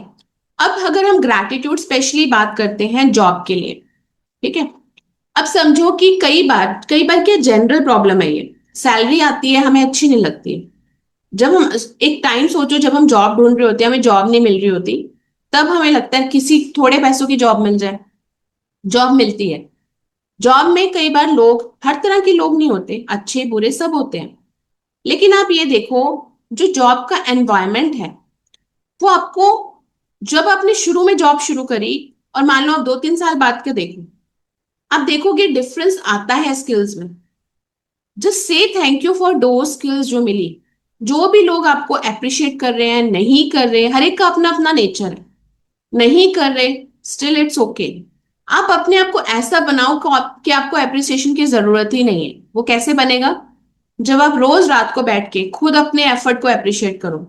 अब अगर हम ग्रैटिट्यूड स्पेशली बात करते हैं जॉब के लिए, ठीक है। अब समझो कि कई बार क्या जनरल प्रॉब्लम है ये, सैलरी आती है हमें अच्छी नहीं लगती। जब हम एक टाइम सोचो, जब हम जॉब ढूंढ रहे होते हैं, हमें जॉब नहीं मिल रही होती, तब हमें लगता है किसी थोड़े पैसों की जॉब मिल जाए। जॉब मिलती है। जॉब में कई बार लोग, हर तरह के लोग नहीं होते, अच्छे बुरे सब होते हैं। लेकिन आप ये देखो, जो जॉब का एनवायरमेंट है वो आपको, जब आपने शुरू में जॉब शुरू करी और मान लो आप 2-3 साल बाद के देखो, आप देखोगे डिफरेंस आता है स्किल्स में। Just say thank you for दो स्किल्स जो मिली। जो भी लोग आपको अप्रिशिएट कर रहे हैं, नहीं कर रहे, हर एक का अपना अपना नेचर है, नहीं कर रहे, स्टिल इट्स ओके। आप अपने आप को ऐसा बनाओ कि आपको अप्रिसिएशन की जरूरत ही नहीं है। वो कैसे बनेगा? जब आप रोज रात को बैठ के खुद अपने एफर्ट को अप्रिशिएट करो।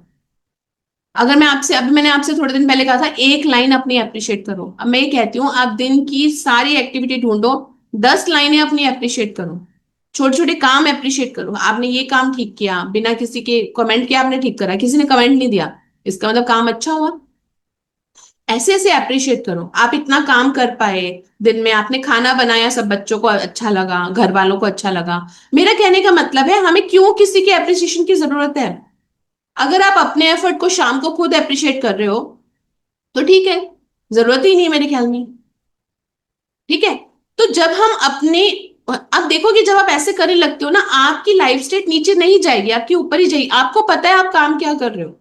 अगर मैं आपसे, अभी मैंने आपसे थोड़े दिन पहले कहा था एक लाइन अपनी अप्रिशिएट करो, अब मैं ये कहती हूँ आप दिन की सारी एक्टिविटी ढूंढो, 10 लाइनें अपनी अप्रिशिएट करो। छोटे छोटे काम अप्रिशिएट करो, आपने ये काम ठीक किया, बिना किसी के कमेंट के आपने ठीक करा, किसी ने कमेंट नहीं दिया, इसका मतलब काम अच्छा हुआ। ऐसे ऐसे अप्रिशिएट करो, आप इतना काम कर पाए, दिन में आपने खाना बनाया, सब बच्चों को अच्छा लगा, घर वालों को अच्छा लगा। मेरा कहने का मतलब है हमें क्यों किसी के अप्रिसिएशन की जरूरत है? अगर आप अपने एफर्ट को शाम को खुद अप्रिशिएट कर रहे हो तो ठीक है, जरूरत ही नहीं है मेरे ख्याल में। ठीक है। तो जब हम अपने, अब देखो कि जब आप ऐसे करने लगते हो ना, आपकी लाइफ स्टेट नीचे नहीं जाएगी, आपके ऊपर ही जाएगी, आपको पता है आप काम क्या कर रहे हो।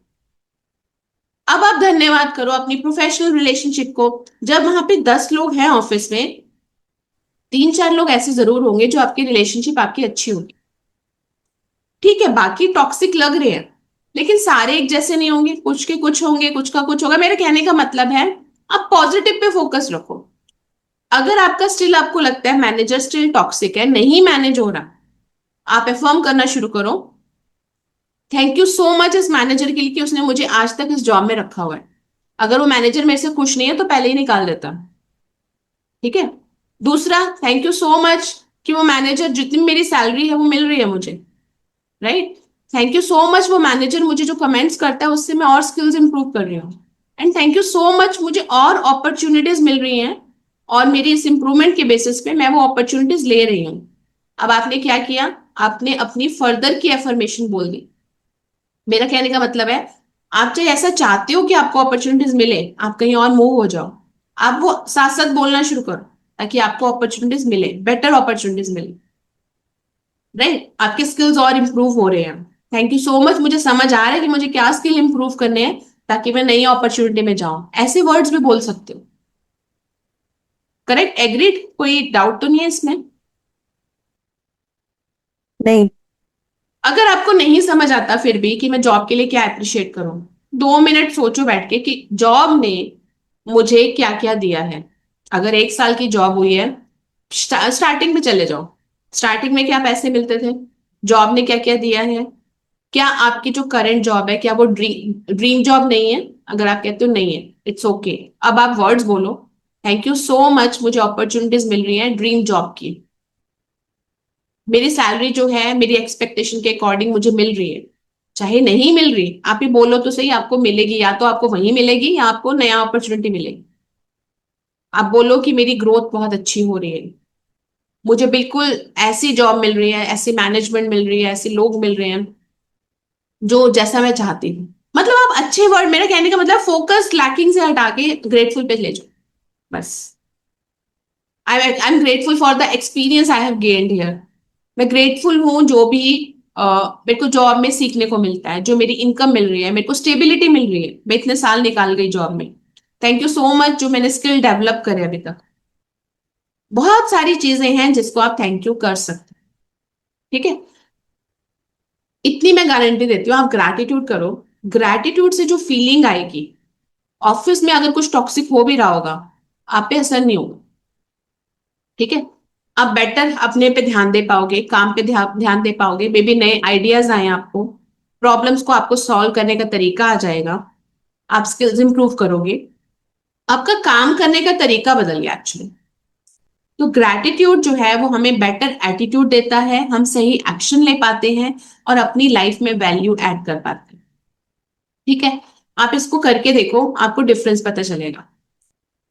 अब आप धन्यवाद करो अपनी प्रोफेशनल रिलेशनशिप को। जब वहां पे 10 लोग हैं ऑफिस में, 3-4 लोग ऐसे जरूर होंगे जो आपकी रिलेशनशिप आपकी अच्छी होगी। ठीक है, बाकी टॉक्सिक लग रहे हैं, लेकिन सारे एक जैसे नहीं होंगे, कुछ के कुछ होंगे, कुछ का कुछ होगा। मेरे कहने का मतलब है आप पॉजिटिव पे फोकस रखो। अगर आपका स्टिल, आपको लगता है मैनेजर स्टिल टॉक्सिक है, नहीं मैनेज हो रहा, आप एफर्म करना शुरू करो, थैंक यू सो मच इस मैनेजर के लिए कि उसने मुझे आज तक इस जॉब में रखा हुआ है। अगर वो मैनेजर मेरे से खुश नहीं है तो पहले ही निकाल देता। ठीक है। दूसरा, थैंक यू सो मच कि वो मैनेजर, जितनी मेरी सैलरी है वो मिल रही है मुझे। Right. Thank you so much वो मैनेजर मुझे जो कमेंट्स करता है उससे मैं और स्किल्स इंप्रूव कर रही हूँ। And thank you so much मुझे और अपॉर्चुनिटीज मिल रही हैं, और मेरी इस इंप्रूवमेंट के बेसिस पे मैं वो अपॉर्चुनिटीज ले रही हूँ। अब आपने क्या किया? आपने अपनी फर्दर की एफर्मेशन बोल दी। मेरा कहने का मतलब है, आप चाहे ऐसा चाहते हो कि आपको अपॉर्चुनिटीज मिले, आप कहीं और मूव हो जाओ, आप वो साथ साथ बोलना शुरू करो ताकि आपको अपॉर्चुनिटीज मिले, बेटर अपॉर्चुनिटीज मिले। राइट। आपके स्किल्स और इंप्रूव हो रहे हैं। थैंक यू सो मच, मुझे समझ आ रहा है कि मुझे क्या स्किल इंप्रूव करने हैं ताकि मैं नई अपॉर्चुनिटी में जाऊं। ऐसे वर्ड्स भी बोल सकते हो। करेक्ट, एग्रीड, कोई डाउट तो नहीं है इसमें? नहीं। अगर आपको नहीं समझ आता फिर भी कि मैं जॉब के लिए क्या अप्रिशिएट करूं, 2 मिनट सोचो बैठ के कि जॉब ने मुझे क्या क्या दिया है। अगर 1 साल की जॉब हुई है स्टार्टिंग में चले जाओ। स्टार्टिंग में क्या पैसे मिलते थे, जॉब ने क्या क्या दिया है, क्या आपकी जो करंट जॉब है क्या वो ड्रीम जॉब नहीं है? अगर आप कहते हो नहीं है, इट्स ओके। अब आप वर्ड्स बोलो, थैंक यू सो मच, मुझे अपॉर्चुनिटीज मिल रही है ड्रीम जॉब की, मेरी सैलरी जो है मेरी एक्सपेक्टेशन के अकॉर्डिंग मुझे मिल रही है। चाहे नहीं मिल रही, आप ही बोलो तो सही, आपको मिलेगी, या तो आपको वहीं मिलेगी या आपको नया अपॉर्चुनिटी मिलेगी। आप बोलो कि मेरी ग्रोथ बहुत अच्छी हो रही है, मुझे बिल्कुल ऐसी जॉब मिल रही है, ऐसी मैनेजमेंट मिल रही है, ऐसे लोग मिल रहे हैं जो जैसा मैं चाहती हूँ। मतलब आप अच्छे वर्ड, मेरा कहने का मतलब फोकस लैकिंग से हटा के ग्रेटफुल पे ले जाओ बस। आई am grateful for the experience I have gained here. मैं ग्रेटफुल हूँ जो भी मेरे को जॉब में सीखने को मिलता है, जो मेरी इनकम मिल रही है, मेरे को स्टेबिलिटी मिल रही है, मैं इतने साल निकाल गई जॉब में। थैंक यू सो मच जो मैंने स्किल डेवलप करे अभी तक। बहुत सारी चीजें हैं जिसको आप थैंक यू कर सकते हैं। ठीक है, इतनी मैं गारंटी देती हूँ, आप ग्रैटिट्यूड करो। ग्रैटिट्यूड से जो फीलिंग आएगी, ऑफिस में अगर कुछ टॉक्सिक हो भी रहा होगा, आप पे असर नहीं होगा। ठीक है, आप बेटर अपने पे ध्यान दे पाओगे, काम पे ध्यान दे पाओगे, मे बी नए आइडियाज आए आपको, प्रॉब्लम्स को आपको सॉल्व करने का तरीका आ जाएगा, आप स्किल्स इंप्रूव करोगे, आपका काम करने का तरीका बदल गया एक्चुअली। तो ग्रैटिट्यूड जो है वो हमें बेटर एटीट्यूड देता है, हम सही एक्शन ले पाते हैं और अपनी लाइफ में वैल्यू ऐड कर पाते हैं। ठीक है, आप इसको करके देखो, आपको डिफरेंस पता चलेगा।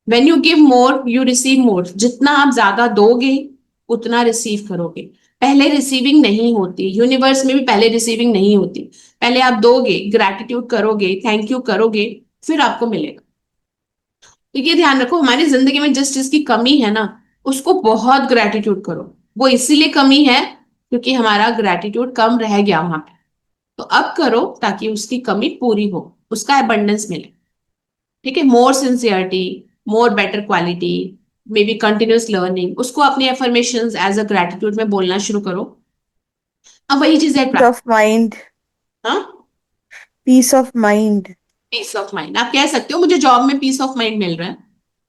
When you give more you receive मोर, जितना आप ज्यादा दोगे उतना रिसीव करोगे। पहले रिसीविंग नहीं होती, यूनिवर्स में भी पहले रिसीविंग नहीं होती। पहले आप दोगे, ग्रैटिट्यूड करोगे, थैंक यू करोगे, फिर आपको मिलेगा। तो ये ध्यान रखो, हमारी जिंदगी में जिस चीज की कमी है ना, उसको बहुत ग्रैटिट्यूड करो। वो इसीलिए कमी है क्योंकि हमारा ग्रैटिट्यूड कम रह गया वहां पे। तो अब करो ताकि उसकी कमी पूरी हो, उसका अबंडेंस मिले। ठीक है, more sincerity, more better quality, maybe continuous learning, उसको अपनी एफर्मेशन एज अ ग्रेटिट्यूड में बोलना शुरू करो। अब वही चीज है, ऑफ माइंड। हाँ, peace of mind. Peace of mind. आप कह सकते हो मुझे जॉब में पीस ऑफ माइंड मिल रहा है,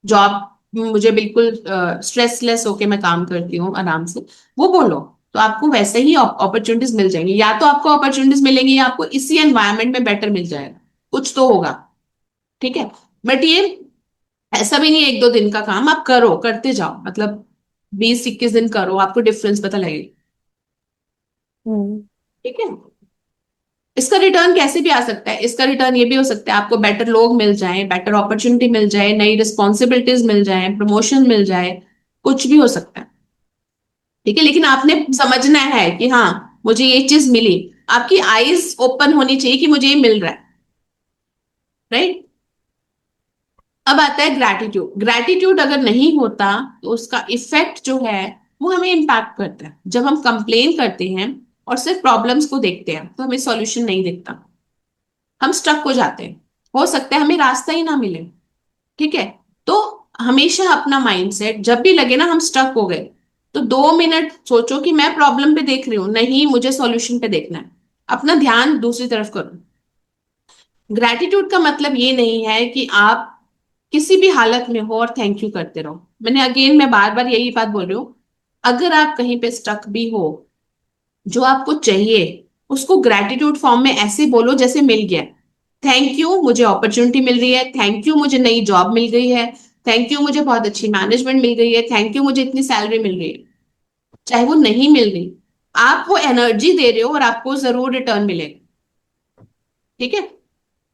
जॉब मुझे बिल्कुल स्ट्रेसलेस होके मैं काम करती हूँ आराम से, वो बोलो। तो आपको वैसे ही अपॉर्चुनिटीज मिल जाएंगी, या तो आपको अपॉर्चुनिटीज मिलेंगी या आपको इसी एनवायरनमेंट में बेटर मिल जाएगा, कुछ तो होगा। ठीक है, बट ये ऐसा भी नहीं है एक दो दिन का काम, आप करो, करते जाओ, मतलब 20-21 दिन करो, आपको डिफरेंस पता लगेगा। हम्म। ठीक है, इसका रिटर्न कैसे भी आ सकता है, इसका रिटर्न ये भी हो सकता है आपको बेटर लोग मिल जाएं, बेटर अपॉर्चुनिटी मिल जाए, नई रिस्पॉन्सिबिलिटीज मिल जाए, प्रमोशन मिल जाए, कुछ भी हो सकता है। ठीक है, लेकिन आपने समझना है कि हाँ मुझे ये चीज मिली, आपकी आईज ओपन होनी चाहिए कि मुझे ये मिल रहा है। राइट, अब आता है ग्रैटिट्यूड। ग्रैटिट्यूड अगर नहीं होता तो उसका इफेक्ट जो है वो हमें इम्पैक्ट करता है। जब हम कंप्लेन करते हैं और सिर्फ प्रॉब्लम्स को देखते हैं तो हमें सॉल्यूशन नहीं दिखता, हम स्टक हो जाते हैं, हो सकता है हमें रास्ता ही ना मिले। ठीक है, तो हमेशा अपना माइंडसेट जब भी लगे ना हम स्टक हो गए, तो 2 मिनट सोचो कि मैं प्रॉब्लम पे देख रही हूँ, नहीं मुझे सॉल्यूशन पे देखना है, अपना ध्यान दूसरी तरफ करो। ग्रैटिट्यूड का मतलब ये नहीं है कि आप किसी भी हालत में हो और थैंक यू करते रहो। मैं बार बार यही बात बोल रही हूँ, अगर आप कहीं पे स्टक भी हो, जो आपको चाहिए उसको ग्रैटिट्यूड फॉर्म में ऐसे बोलो जैसे मिल गया। थैंक यू मुझे अपॉर्चुनिटी मिल रही है, थैंक यू मुझे नई जॉब मिल गई है, थैंक यू मुझे बहुत अच्छी मैनेजमेंट मिल गई है, थैंक यू मुझे इतनी सैलरी मिल रही है। चाहे वो नहीं मिल रही, आप वो एनर्जी दे रहे हो और आपको जरूर रिटर्न मिलेगा। ठीक है,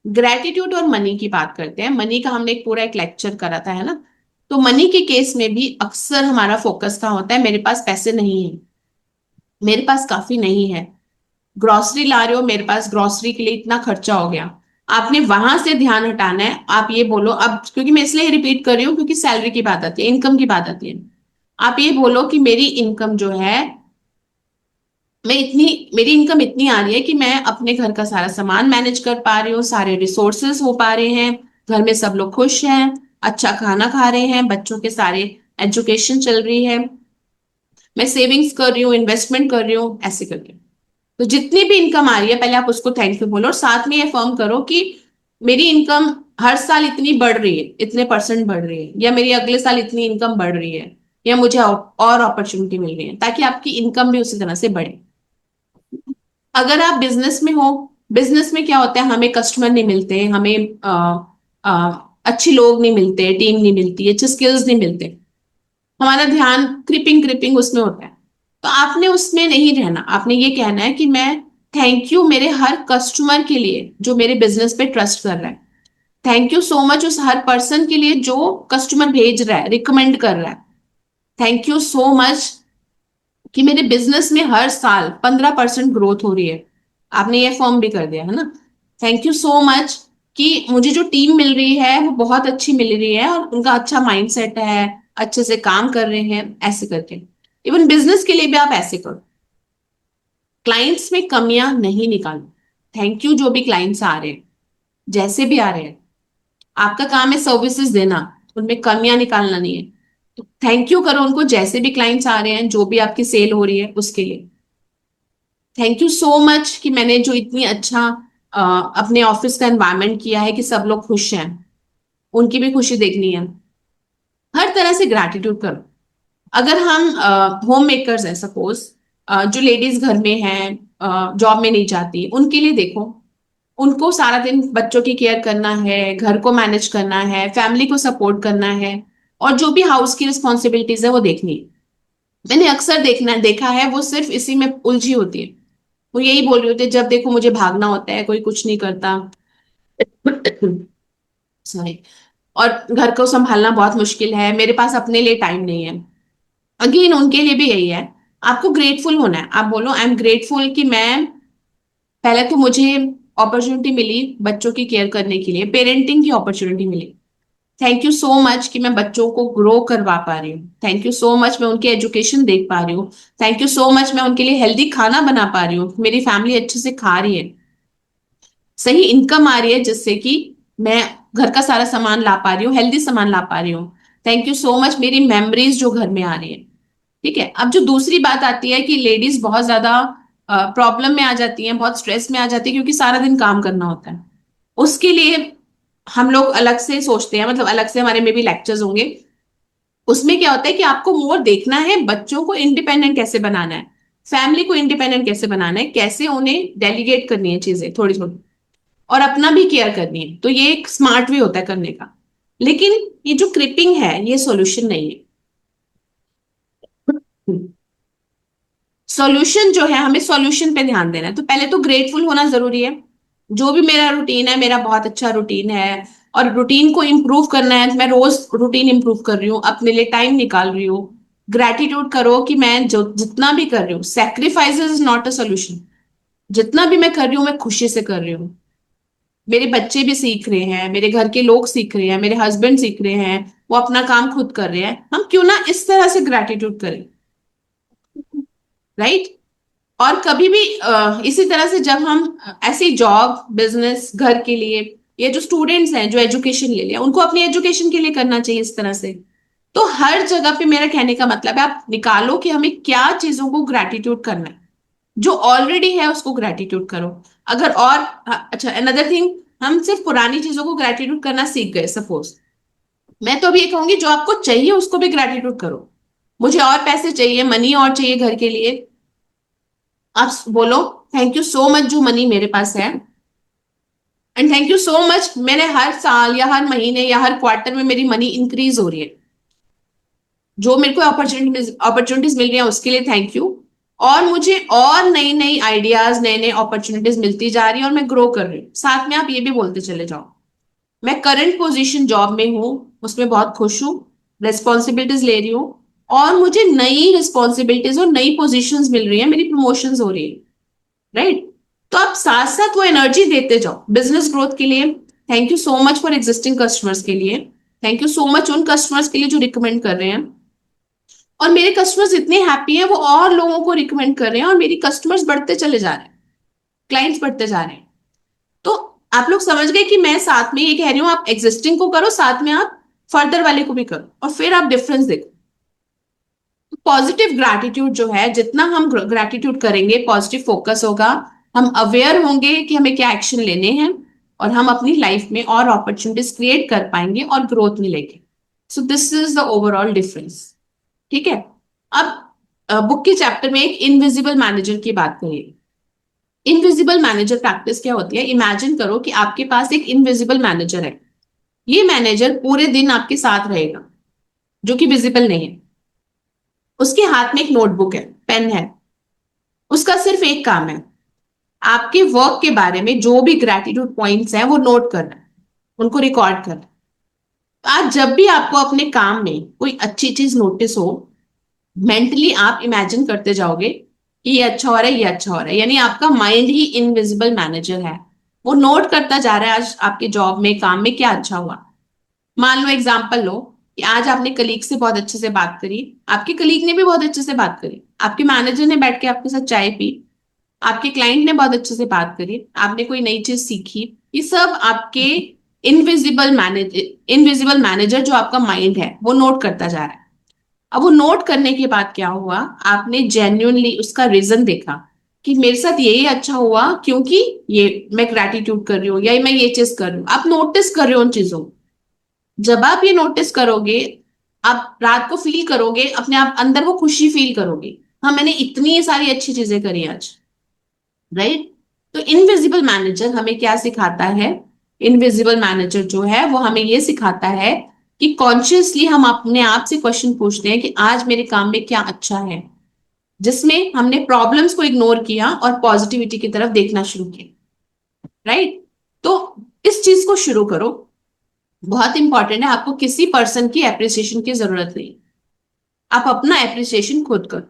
ग्रेटिट्यूड और मनी की बात करते हैं। मनी का हमने एक पूरा एक लेक्चर करा था, है ना? तो मनी के केस में भी अक्सर हमारा फोकस कहाँ होता है, मेरे पास पैसे नहीं है, मेरे पास काफी नहीं है। ग्रोसरी ला रहे हो, मेरे पास ग्रोसरी के लिए इतना खर्चा हो गया, आपने वहां से ध्यान हटाना है। आप ये बोलो, अब क्योंकि मैं इसलिए रिपीट कर रही हूँ क्योंकि सैलरी की बात आती है, इनकम की बात आती है। आप ये बोलो कि मेरी इनकम जो है, मेरी इनकम इतनी आ रही है कि मैं अपने घर का सारा सामान मैनेज कर पा रही हूँ, सारे रिसोर्सेस हो पा रहे हैं, घर में सब लोग खुश हैं, अच्छा खाना खा रहे हैं, बच्चों के सारे एजुकेशन चल रही है, मैं सेविंग्स कर रही हूँ, इन्वेस्टमेंट कर रही हूँ, ऐसे करके। तो जितनी भी इनकम आ रही है पहले आप उसको थैंक यू बोलो, और साथ में ये फर्म करो कि मेरी इनकम हर साल इतनी बढ़ रही है, इतने परसेंट बढ़ रही है, या मेरी अगले साल इतनी इनकम बढ़ रही है। या मुझे और अपॉर्चुनिटी मिल रही है, ताकि आपकी इनकम भी उसी तरह से बढ़े। अगर आप बिजनेस में हो, बिजनेस में क्या होता है, हमें कस्टमर नहीं मिलते, हमें अच्छे लोग नहीं मिलते, टीम नहीं मिलती, अच्छे स्किल्स नहीं मिलते, हमारा ध्यान क्रिपिंग क्रिपिंग उसमें होता है। तो आपने उसमें नहीं रहना, आपने ये कहना है कि मैं थैंक यू मेरे हर कस्टमर के लिए जो मेरे बिजनेस पे ट्रस्ट कर रहा है, थैंक यू सो मच उस हर पर्सन के लिए जो कस्टमर भेज रहा है, रिकमेंड कर रहा है, थैंक यू सो मच कि मेरे बिजनेस में हर साल 15% ग्रोथ हो रही है। आपने ये फॉर्म भी कर दिया है ना, थैंक यू सो मच कि मुझे जो टीम मिल रही है वो बहुत अच्छी मिल रही है और उनका अच्छा माइंडसेट है, अच्छे से काम कर रहे हैं, ऐसे करके। इवन बिजनेस के लिए भी आप ऐसे करो, क्लाइंट्स में कमियां नहीं निकालो। थैंक यू जो भी क्लाइंट्स आ रहे हैं, जैसे भी आ रहे हैं, आपका काम है सर्विसेज देना, उनमें कमियां निकालना नहीं है। तो थैंक यू करो उनको, जैसे भी क्लाइंट्स आ रहे हैं, जो भी आपकी सेल हो रही है उसके लिए। थैंक यू सो मच कि मैंने जो इतनी अच्छा अपने ऑफिस का एनवायरनमेंट किया है कि सब लोग खुश हैं, उनकी भी खुशी देखनी है। हर तरह से ग्रैटिट्यूड करो। अगर हम होम मेकर्स हैं सपोज, जो लेडीज घर में हैं, जॉब में नहीं जाती, उनके लिए देखो, उनको सारा दिन बच्चों की केयर करना है, घर को मैनेज करना है, फैमिली को सपोर्ट करना है, और जो भी हाउस की रिस्पॉन्सिबिलिटीज है वो देखनी है। मैंने अक्सर देखा है वो सिर्फ इसी में उलझी होती है। वो यही बोल रही होती है, जब देखो मुझे भागना होता है, कोई कुछ नहीं करता। सॉरी। और घर को संभालना बहुत मुश्किल है, मेरे पास अपने लिए टाइम नहीं है। अगेन उनके लिए भी यही है, आपको ग्रेटफुल होना है। आप बोलो आई एम ग्रेटफुल कि मैं, पहले तो मुझे अपॉर्चुनिटी मिली बच्चों की केयर करने के लिए, पेरेंटिंग की अपॉर्चुनिटी मिली। थैंक यू सो मच कि मैं बच्चों को ग्रो करवा पा रही हूँ, थैंक यू सो मच मैं उनकी एजुकेशन देख पा रही हूँ, थैंक यू सो मच मैं उनके लिए हेल्दी खाना बना पा रही हूँ, मेरी फैमिली अच्छे से खा रही है, सही इनकम आ रही है जिससे कि मैं घर का सारा सामान ला पा रही हूँ, हेल्दी सामान ला पा रही हूँ। थैंक यू सो मच मेरी मेमोरीज जो घर में आ रही है। ठीक है, अब जो दूसरी बात आती है कि लेडीज बहुत ज्यादा प्रॉब्लम में आ जाती हैं, बहुत स्ट्रेस में आ जाती है, क्योंकि सारा दिन काम करना होता है। उसके लिए हम लोग अलग से सोचते हैं, मतलब अलग से हमारे में भी लेक्चर्स होंगे। उसमें क्या होता है कि आपको मोर देखना है बच्चों को इंडिपेंडेंट कैसे बनाना है, फैमिली को इंडिपेंडेंट कैसे बनाना है, कैसे उन्हें डेलीगेट करनी है चीजें थोड़ी थोड़ी, और अपना भी केयर करनी है। तो ये एक स्मार्ट वे होता है करने का। लेकिन ये जो क्रिपिंग है ये सॉल्यूशन नहीं है। सॉल्यूशन जो है, हमें सॉल्यूशन पे ध्यान देना है। तो पहले तो ग्रेटफुल होना जरूरी है। जो भी मेरा रूटीन है, मेरा बहुत अच्छा रूटीन है, और रूटीन को इम्प्रूव करना है, मैं रोज रूटीन इम्प्रूव कर रही हूँ, अपने लिए टाइम निकाल रही हूँ। ग्रेटिट्यूड करो कि मैं जो जितना भी कर रही हूँ, sacrifice is not a solution. जितना भी मैं कर रही हूँ मैं खुशी से कर रही हूँ। मेरे बच्चे भी सीख रहे हैं, मेरे घर के लोग सीख रहे हैं, मेरे हस्बैंड सीख रहे हैं, वो अपना काम खुद कर रहे हैं, हम क्यों ना इस तरह से ग्रेटिट्यूड करें, राइट। और कभी भी इसी तरह से जब हम ऐसे जॉब बिजनेस घर के लिए, ये जो स्टूडेंट्स हैं जो एजुकेशन ले लिया, उनको अपनी एजुकेशन के लिए करना चाहिए इस तरह से। तो हर जगह पे मेरा कहने का मतलब है, आप निकालो कि हमें क्या चीजों को ग्रेटिट्यूड करना है। जो ऑलरेडी है उसको ग्रेटिट्यूड करो। अगर और अच्छा, अनदर थिंग, हम सिर्फ पुरानी चीजों को ग्रेटिट्यूड करना सीख गए सपोज, मैं तो अभी ये कहूंगी जो आपको चाहिए उसको भी ग्रेटिट्यूड करो। मुझे और पैसे चाहिए, मनी और चाहिए घर के लिए, आप बोलो थैंक यू सो मच जो मनी मेरे पास है, and thank you so much मेरे हर साल या हर महीने या हर क्वार्टर में मेरी मनी इंक्रीज हो रही है। जो मेरे को अपॉर्चुनिटीज मिल रही है उसके लिए थैंक यू। और मुझे और नई नई आइडियाज, नए नए अपॉर्चुनिटीज मिलती जा रही है और मैं ग्रो कर रही हूँ। साथ में आप ये भी बोलते चले जाओ, मैं करंट पोजीशन जॉब में हूँ, उसमें बहुत खुश हूँ, रिस्पॉन्सिबिलिटीज ले रही हूँ, और मुझे नई रिस्पॉन्सिबिलिटीज और नई पोजीशंस मिल रही है, मेरी प्रमोशंस हो रही है, राइट। तो आप साथ साथ वो एनर्जी देते जाओ बिजनेस ग्रोथ के लिए। Thank you so much for existing customers के लिए, थैंक यू सो मच उन कस्टमर्स के लिए जो रिकमेंड कर रहे हैं, और मेरे कस्टमर्स इतने हैप्पी हैं वो और लोगों को रिकमेंड कर रहे हैं, और मेरी कस्टमर्स बढ़ते चले जा रहे हैं, क्लाइंट्स बढ़ते जा रहे हैं। तो आप लोग समझ गए कि मैं साथ में ये कह रही हूँ, आप एग्जिस्टिंग को करो, साथ में आप फर्दर वाले को भी करो, और फिर आप डिफरेंस देखो। पॉजिटिव ग्रैटिट्यूड जो है, जितना हम ग्रैटिट्यूड करेंगे पॉजिटिव फोकस होगा, हम अवेयर होंगे कि हमें क्या एक्शन लेने हैं, और हम अपनी लाइफ में और अपॉर्चुनिटीज क्रिएट कर पाएंगे और ग्रोथ मिलेगी। So this is the overall difference. ठीक है। अब बुक के चैप्टर में एक इनविजिबल मैनेजर की बात करिए। इनविजिबल मैनेजर प्रैक्टिस क्या होती है? इमेजिन करो कि आपके पास एक इनविजिबल मैनेजर है। ये मैनेजर पूरे दिन आपके साथ रहेगा, जो कि विजिबल नहीं है। उसके हाथ में एक नोटबुक है, पेन है। उसका सिर्फ एक काम है, आपके वर्क के बारे में जो भी ग्रेटिट्यूड पॉइंट्स हैं वो नोट करना है, उनको रिकॉर्ड करना है। तो आज जब भी आपको अपने काम में कोई अच्छी चीज नोटिस हो, मेंटली आप इमेजिन करते जाओगे कि ये अच्छा हो रहा है, ये अच्छा हो रहा है। यानी आपका माइंड ही इनविजिबल मैनेजर है, वो नोट करता जा रहा है आज आपके जॉब में, काम में क्या अच्छा हुआ। मान लो, एग्जाम्पल लो कि आज आपने कलीग से बहुत अच्छे से बात करी, आपके कलीग ने भी बहुत अच्छे से बात करी, आपके मैनेजर ने बैठ के आपके साथ चाय पी, आपके क्लाइंट ने बहुत अच्छे से बात करी, आपने कोई नई चीज सीखी। ये सब आपके इनविजिबल मैनेजर जो आपका माइंड है वो नोट करता जा रहा है। अब वो नोट करने के बाद क्या हुआ, आपने जेन्युइनली उसका रीजन देखा कि मेरे साथ यही अच्छा हुआ क्योंकि ये मैं ग्रेटिट्यूड कर रही हूँ या मैं ये चीज कर रही हूँ। आप नोटिस कर रहे हो उन चीजों को। जब आप ये नोटिस करोगे, आप रात को फील करोगे अपने आप अंदर, वो खुशी फील करोगे, हाँ मैंने इतनी सारी अच्छी चीजें करी आज, राइट। तो इनविजिबल मैनेजर हमें क्या सिखाता है? इनविजिबल मैनेजर जो है वो हमें ये सिखाता है कि कॉन्शियसली हम अपने आप से क्वेश्चन पूछते हैं कि आज मेरे काम में क्या अच्छा है, जिसमें हमने प्रॉब्लम्स को इग्नोर किया और पॉजिटिविटी की तरफ देखना शुरू किया, राइट। तो इस चीज को शुरू करो, बहुत इंपॉर्टेंट है। आपको किसी पर्सन की एप्रिसिएशन की जरूरत नहीं, आप अपना एप्रिसिएशन खुद करो।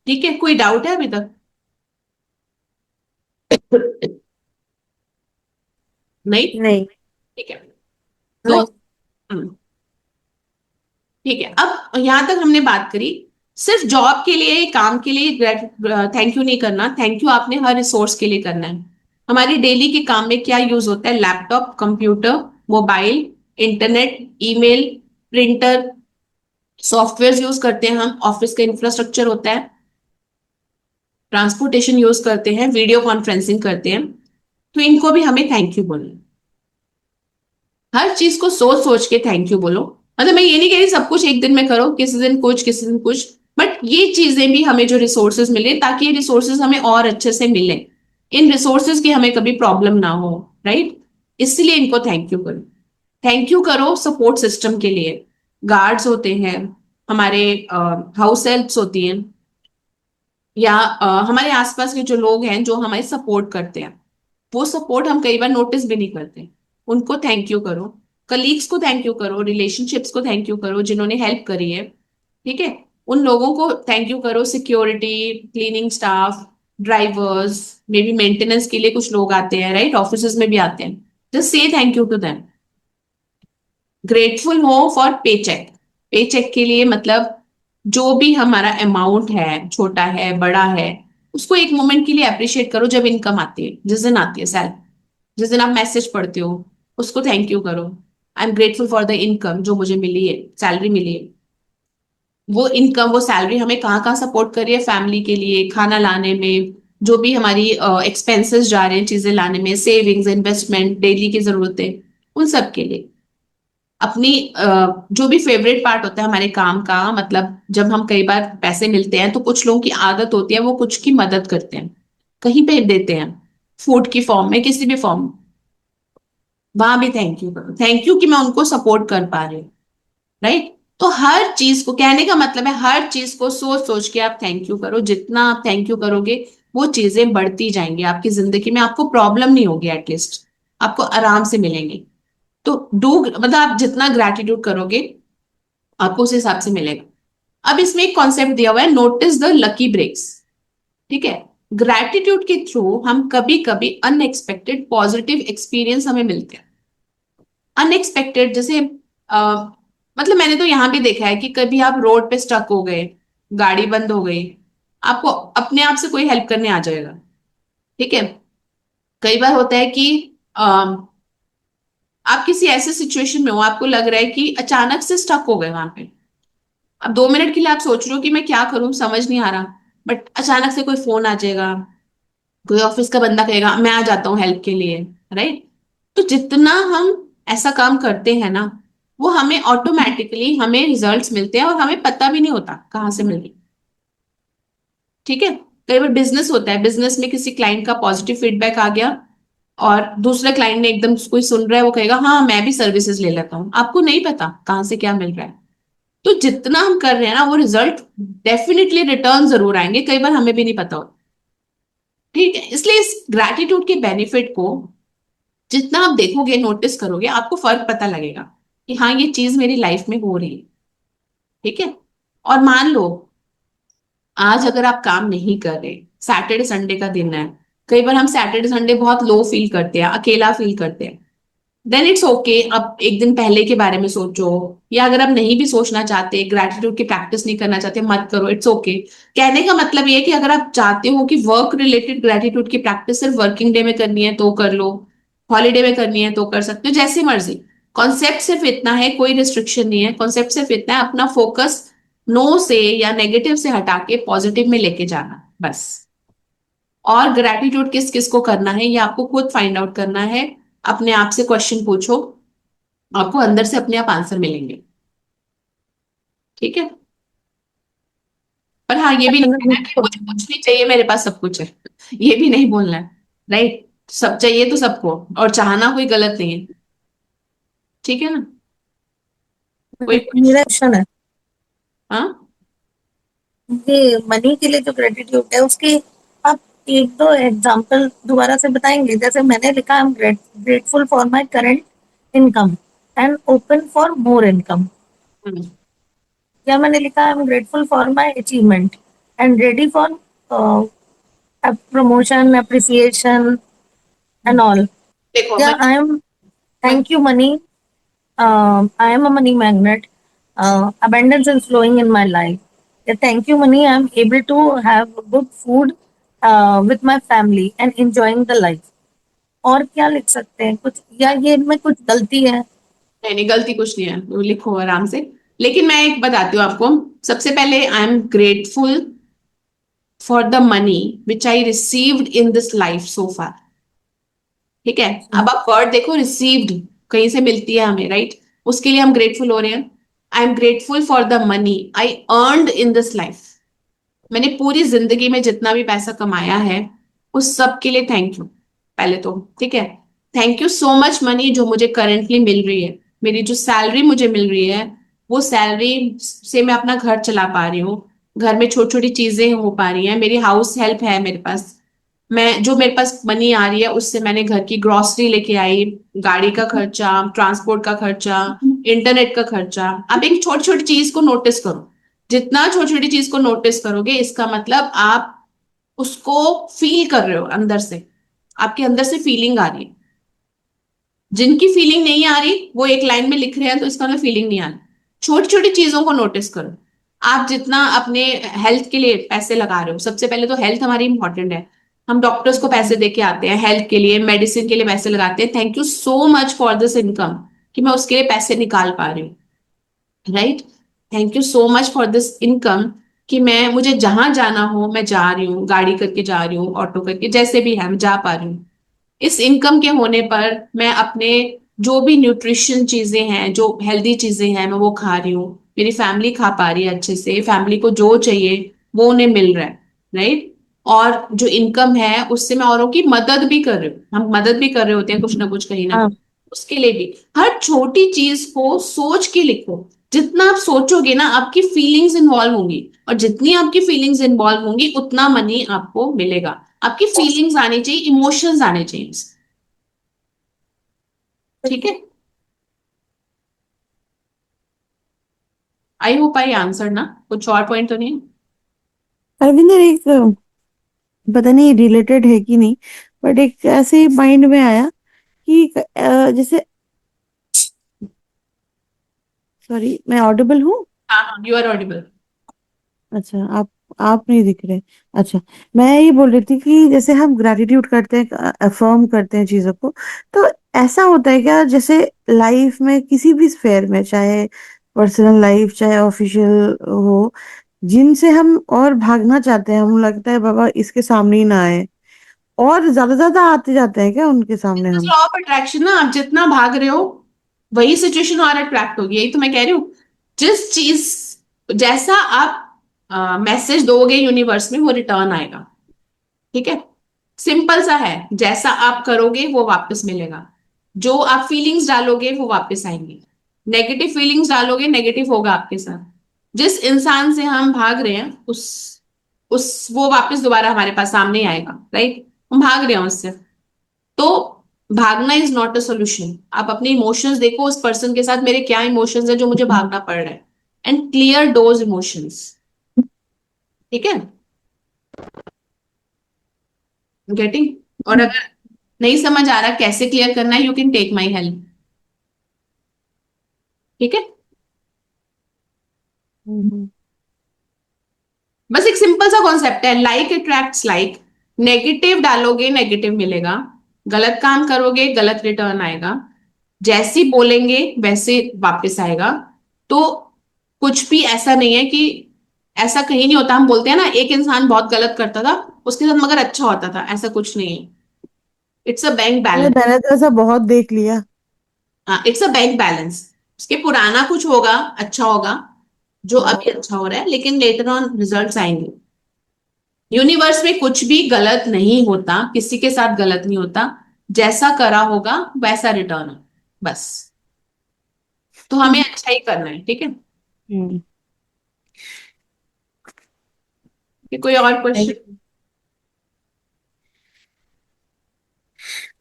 ठीक है, कोई डाउट है अभी तक? नहीं? नहीं। ठीक है। तो नहीं। हम्म, ठीक है, अब यहां तक हमने बात करी। सिर्फ जॉब के लिए, काम के लिए थैंक यू नहीं करना, थैंक यू आपने हर रिसोर्स के लिए करना है। हमारे डेली के काम में क्या यूज होता है? Laptop, computer, mobile, internet, email, printer, software use करते हैं हम, ऑफिस का इंफ्रास्ट्रक्चर होता है, ट्रांसपोर्टेशन यूज करते हैं, वीडियो कॉन्फ्रेंसिंग करते हैं। तो इनको भी हमें थैंक यू बोलना है। हर चीज को सोच सोच के थैंक यू बोलो। मतलब मैं ये नहीं कह रही सब कुछ एक दिन में करो, किसी दिन कुछ किसी दिन कुछ, बट ये चीजें भी हमें जो रिसोर्सेज मिले, ताकि ये रिसोर्सेज हमें और अच्छे से मिले, इन रिसोर्सेज की हमें कभी प्रॉब्लम ना हो, राइट। इसलिए इनको थैंक यू करो। थैंक यू करो सपोर्ट सिस्टम के लिए। गार्ड्स होते हैं, हमारे हाउस हेल्प्स होती हैं, या हमारे आसपास के जो लोग हैं जो हमारी सपोर्ट करते हैं, वो सपोर्ट हम कई बार नोटिस भी नहीं करते। उनको थैंक यू करो। कलीग्स को थैंक यू करो, रिलेशनशिप्स को थैंक यू करो जिन्होंने हेल्प करी है। ठीक है, उन लोगों को थैंक यू करो। Security, cleaning staff, drivers, may be maintenance के लिए कुछ लोग आते हैं, राइट, ऑफिस में भी आते हैं। जस्ट से thank you to them. Grateful हो for pay cheque. Pay cheque के लिए मतलब जो भी हमारा अमाउंट है, छोटा है बड़ा है, उसको एक मोमेंट के लिए अप्रिशिएट करो। जब इनकम आती है, जिस दिन आती है सैलरी, जिस दिन आप मैसेज पढ़ते हो, उसको थैंक यू करो। आई am grateful for the income जो मुझे मिली है, सैलरी मिली है। वो इनकम, वो सैलरी हमें कहाँ कहाँ सपोर्ट कर रही है? फैमिली के लिए, खाना लाने में, जो भी हमारी एक्सपेंसेस जा रहे हैं चीजें लाने में, सेविंग्स, इन्वेस्टमेंट, डेली की जरूरतें, उन सब के लिए। अपनी जो भी फेवरेट पार्ट होता है हमारे काम का, मतलब जब हम कई बार पैसे मिलते हैं तो कुछ लोगों की आदत होती है वो कुछ की मदद करते हैं, कहीं पे देते हैं, फूड की फॉर्म में, किसी भी फॉर्म में, वहां भी थैंक यू करो। थैंक यू कि मैं उनको सपोर्ट कर पा रही हूँ, राइट। तो हर चीज को, कहने का मतलब है हर चीज को सोच सोच के आप थैंक यू करो। जितना आप थैंक यू करोगे वो चीजें बढ़ती जाएंगी आपकी जिंदगी में, आपको प्रॉब्लम नहीं होगी, एटलीस्ट आपको आराम से मिलेंगी। तो डू, मतलब आप जितना ग्रेटिट्यूड करोगे आपको उस हिसाब से मिलेगा। अब इसमें एक कॉन्सेप्ट दिया हुआ है, नोटिस द लकी ब्रेक्स। ठीक है, ग्रेटिट्यूड के थ्रू हम कभी कभी अनएक्सपेक्टेड पॉजिटिव एक्सपीरियंस हमें मिलते हैं। अनएक्सपेक्टेड जैसे मतलब मैंने तो यहां भी देखा है कि कभी आप रोड पे स्टक हो गए, गाड़ी बंद हो गई, आपको अपने आप से कोई हेल्प करने आ जाएगा। ठीक है, कई बार होता है कि आप किसी ऐसे सिचुएशन में हो, आपको लग रहा है कि अचानक से स्टक हो गए वहां पे। अब 2 मिनट के लिए आप सोच रहे हो कि मैं क्या करूं, समझ नहीं आ रहा, बट अचानक से कोई फोन आ जाएगा, कोई ऑफिस का बंदा कहेगा मैं आ जाता हूँ हेल्प के लिए, राइट। तो जितना हम ऐसा काम करते हैं ना, वो हमें ऑटोमेटिकली हमें रिजल्ट्स मिलते हैं और हमें पता भी नहीं होता कहाँ से मिल रही। ठीक है। कई बार बिजनेस होता है, बिजनेस में किसी क्लाइंट का पॉजिटिव फीडबैक आ गया और दूसरे क्लाइंट ने एकदम कोई सुन रहा है, वो कहेगा हाँ मैं भी सर्विसेज ले लेता हूँ, आपको नहीं पता कहाँ से क्या मिल रहा है। तो जितना हम कर रहे हैं ना वो रिजल्ट डेफिनेटली रिटर्न जरूर आएंगे, कई बार हमें भी नहीं पता होता। ठीक है, इसलिए इस ग्रैटिट्यूड के बेनिफिट को जितना आप देखोगे, नोटिस करोगे, आपको फर्क पता लगेगा कि हाँ ये चीज मेरी लाइफ में हो रही है। ठीक है। और मान लो आज अगर आप काम नहीं कर रहे, सैटरडे संडे का दिन है, कई बार हम सैटरडे संडे बहुत लो फील करते हैं, अकेला फील करते हैं, देन इट्स ओके। अब एक दिन पहले के बारे में सोचो, या अगर आप नहीं भी सोचना चाहते, ग्रैटिट्यूड की प्रैक्टिस नहीं करना चाहते, मत करो, इट्स ओके। कहने का मतलब ये है कि अगर आप चाहते हो कि वर्क रिलेटेड ग्रैटिट्यूड की प्रैक्टिस सिर्फ वर्किंग डे में करनी है तो कर लो, हॉलीडे में करनी है तो कर सकते हो, जैसी मर्जी। कॉन्सेप्ट सिर्फ इतना है, कोई रिस्ट्रिक्शन नहीं है, कॉन्सेप्ट सिर्फ इतना है अपना फोकस नो से या नेगेटिव से हटा के पॉजिटिव में लेके जाना, बस। और ग्रैटिट्यूड किस किस को करना है ये आपको खुद फाइंड आउट करना है। अपने आप से क्वेश्चन पूछो, आपको अंदर से अपने आप आंसर मिलेंगे। ठीक है। पर हाँ ये भी नहीं मतलब कहना कि मुझे कुछ नहीं चाहिए, मेरे पास सब कुछ है, ये भी नहीं बोलना है। राइट। सब चाहिए तो सबको, और चाहना कोई गलत नहीं है। ठीक है ना। कोई कुछ। मेरा क्वेश्चन है, हाँ। ये मनी के लिए जो ग्रेटिट्यूड है उसके आप एक दो एग्जांपल दोबारा से बताएंगे? जैसे मैंने लिखा, I am grateful for my current income and open for more income. Hmm. या मैंने लिखा, I am grateful for my achievement and ready for promotion, appreciation and all. देखो या मैं, आई एम मैं thank you money, I am a money magnet. Abundance is flowing in my life. Yeah, thank you, money. I am able to have good food with my family and enjoying the life. और क्या लिख सकते हैं कुछ, या ये इनमें कुछ गलती है? नहीं नहीं, गलती कुछ नहीं है, वो लिखो आराम से। लेकिन मैं एक बताती हूँ आपको। सबसे पहले I am grateful for the money which I received in this life so far. ठीक है। अब आप वर्ड देखो, रिसीव्ड, कहीं से मिलती है हमें, राइट। उसके लिए हम ग्रेटफुल हो रहे हैं। आई am grateful for the money I earned in this life. मैंने पूरी जिंदगी में जितना भी पैसा कमाया है उस सब के लिए थैंक यू पहले तो। ठीक है। Thank you so much money जो मुझे करंटली मिल रही है, मेरी जो सैलरी मुझे मिल रही है, वो सैलरी से मैं अपना घर चला पा रही हूँ, घर में छोटी छोटी चीजें हो पा रही हैं, मेरी हाउस हेल्प है मेरे पास, मैं जो मेरे पास मनी आ रही है उससे मैंने घर की ग्रोसरी लेके आई, गाड़ी का खर्चा, ट्रांसपोर्ट का खर्चा, इंटरनेट का खर्चा। आप एक छोटी छोटी चीज को नोटिस करो, जितना छोटी छोटी चीज को नोटिस करोगे इसका मतलब आप उसको फील कर रहे हो अंदर से, आपके अंदर से फीलिंग आ रही है। जिनकी फीलिंग नहीं आ रही वो एक लाइन में लिख रहे हैं तो इसका मतलब फीलिंग नहीं आ रही। छोटी छोटी चीजों को नोटिस करो। आप जितना अपने हेल्थ के लिए पैसे लगा रहे हो, सबसे पहले तो हेल्थ हमारी इंपॉर्टेंट है, हम डॉक्टर्स को पैसे दे के आते हैं, हेल्थ के लिए मेडिसिन के लिए पैसे लगाते हैं, thank you so much for this income कि मैं उसके लिए पैसे निकाल पा रही हूँ। Right. Thank you so much for this income कि मैं, मुझे जहां जाना हो मैं जा रही हूँ, गाड़ी करके जा रही हूँ, ऑटो करके, जैसे भी है मैं जा पा रही हूँ। इस इनकम के होने पर मैं अपने जो भी न्यूट्रिशन चीजें हैं, जो हेल्दी चीजें हैं, मैं वो खा रही हूँ, मेरी फैमिली खा पा रही है अच्छे से, फैमिली को जो चाहिए वो उन्हें मिल रहा है। राइट। और जो इनकम है उससे मैं औरों की मदद भी कर रही हूँ, हम मदद भी कर रहे होते हैं कुछ ना कुछ, कहीं ना हाँ। कहीं, उसके लिए भी। हर छोटी चीज को सोच के लिखो। जितना आप सोचोगे ना आपकी फीलिंग्स इन्वॉल्व होंगी, और जितनी आपकी फीलिंग्स इन्वॉल्व होंगी उतना मनी आपको मिलेगा। आपकी फीलिंग्स आनी चाहिए, इमोशंस आने चाहिए। ठीक है। आई होप आई आंसर ना, कुछ और पॉइंट तो नहीं। अरविंदर, एक पता नहीं रिलेटेड है कि नहीं, बट एक ऐसे ही माइंड में आया कि जैसे, सॉरी, मैं ऑडिबल हूँ? हाँ हाँ, यू आर ऑडिबल। अच्छा, आप नहीं दिख रहे। अच्छा, मैं ये बोल रही थी कि जैसे हम ग्रैटिट्यूड करते हैं, अफर्म करते हैं चीजों को, तो ऐसा होता है क्या जैसे लाइफ में किसी भी स्फेयर में, चाहे पर्सनल लाइफ चाहे ऑफिशियल हो, जिनसे हम और भागना चाहते हैं, हम लगता है बाबा इसके सामने ही ना आए, और ज्यादा ज्यादा आते जाते हैं क्या उनके सामने हम? लॉ ऑफ अट्रैक्शन ना, आप जितना भाग रहे हो वही सिचुएशन और अट्रैक्ट होगी। यही तो मैं कह रही हूँ, जिस चीज जैसा आप मैसेज दोगे यूनिवर्स में वो रिटर्न आएगा। ठीक है, सिंपल सा है, जैसा आप करोगे वो वापस मिलेगा। जो आप फीलिंग्स डालोगे वो वापस आएंगी। नेगेटिव फीलिंग्स डालोगे नेगेटिव होगा आपके साथ। जिस इंसान से हम भाग रहे हैं उस वो वापस दोबारा हमारे पास सामने ही आएगा, राइट? हम भाग रहे हैं उससे। तो भागना इज नॉट अ सोल्यूशन। आप अपने इमोशंस देखो, उस पर्सन के साथ मेरे क्या इमोशंस है जो मुझे भागना पड़ रहा है, एंड क्लियर दोज इमोशंस। ठीक है, गेटिंग? और अगर नहीं समझ आ रहा कैसे क्लियर करना है, you can take my help. ठीक है, हम्म। बस एक सिंपल सा कॉन्सेप्ट है, लाइक अट्रैक्ट्स लाइक। नेगेटिव डालोगे नेगेटिव मिलेगा, गलत काम करोगे गलत रिटर्न आएगा, जैसी बोलेंगे वैसे वापस आएगा। तो कुछ भी ऐसा नहीं है कि, ऐसा कहीं नहीं होता। हम बोलते हैं ना एक इंसान बहुत गलत करता था, उसके साथ मगर अच्छा होता था, ऐसा कुछ नहीं है। इट्स अ बैंक अरे बैलेंस। मैंने तो ऐसा बहुत देख लिया। हाँ, इट्स अ बैंक बैलेंस। उसके पुराना कुछ होगा, अच्छा होगा, जो हाँ। अभी अच्छा हो रहा है, लेकिन लेटर ऑन रिजल्ट्स आएंगे। यूनिवर्स में कुछ भी गलत नहीं होता, किसी के साथ गलत नहीं होता। जैसा करा होगा वैसा रिटर्न हो, बस। तो हमें अच्छा ही करना है। ठीक है, हम्म। कि कोई और Thank क्वेश्चन? you।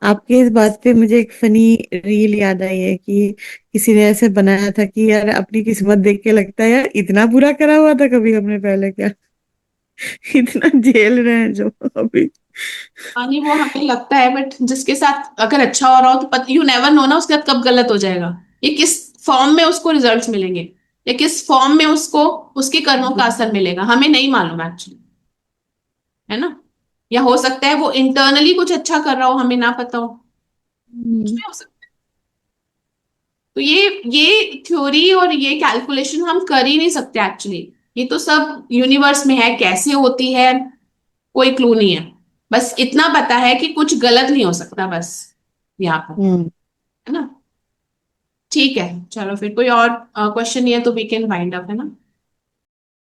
आपके इस बात पे मुझे एक फनी रील याद आई है कि किसी ने ऐसे बनाया था कि यार अपनी किस्मत देख के लगता है यार इतना बुरा करा हुआ था कभी हमने पहले क्या। इतना झेल रहे हैं जो अभी। नहीं, वो हमें लगता है, बट जिसके साथ अगर अच्छा हो रहा हो तो यू नेवर नो ना उसके साथ कब गलत हो जाएगा। ये किस फॉर्म में उसको रिजल्ट्स मिलेंगे, या किस फॉर्म में उसको उसके कर्मों का असर मिलेगा, हमें नहीं मालूम एक्चुअली, है ना? या हो सकता है वो इंटरनली कुछ अच्छा कर रहा हो, हमें ना पता हो, कुछ हम्म। भी हो सकता है। तो ये थ्योरी और ये कैलकुलेशन हम कर ही नहीं सकते एक्चुअली। ये तो सब यूनिवर्स में है, कैसे होती है कोई क्लू नहीं है। बस इतना पता है कि कुछ गलत नहीं हो सकता, बस यहाँ पर, हम्म। है ना? ठीक है, चलो फिर कोई और क्वेश्चन नहीं है तो वी कैन वाइंड अप, है ना?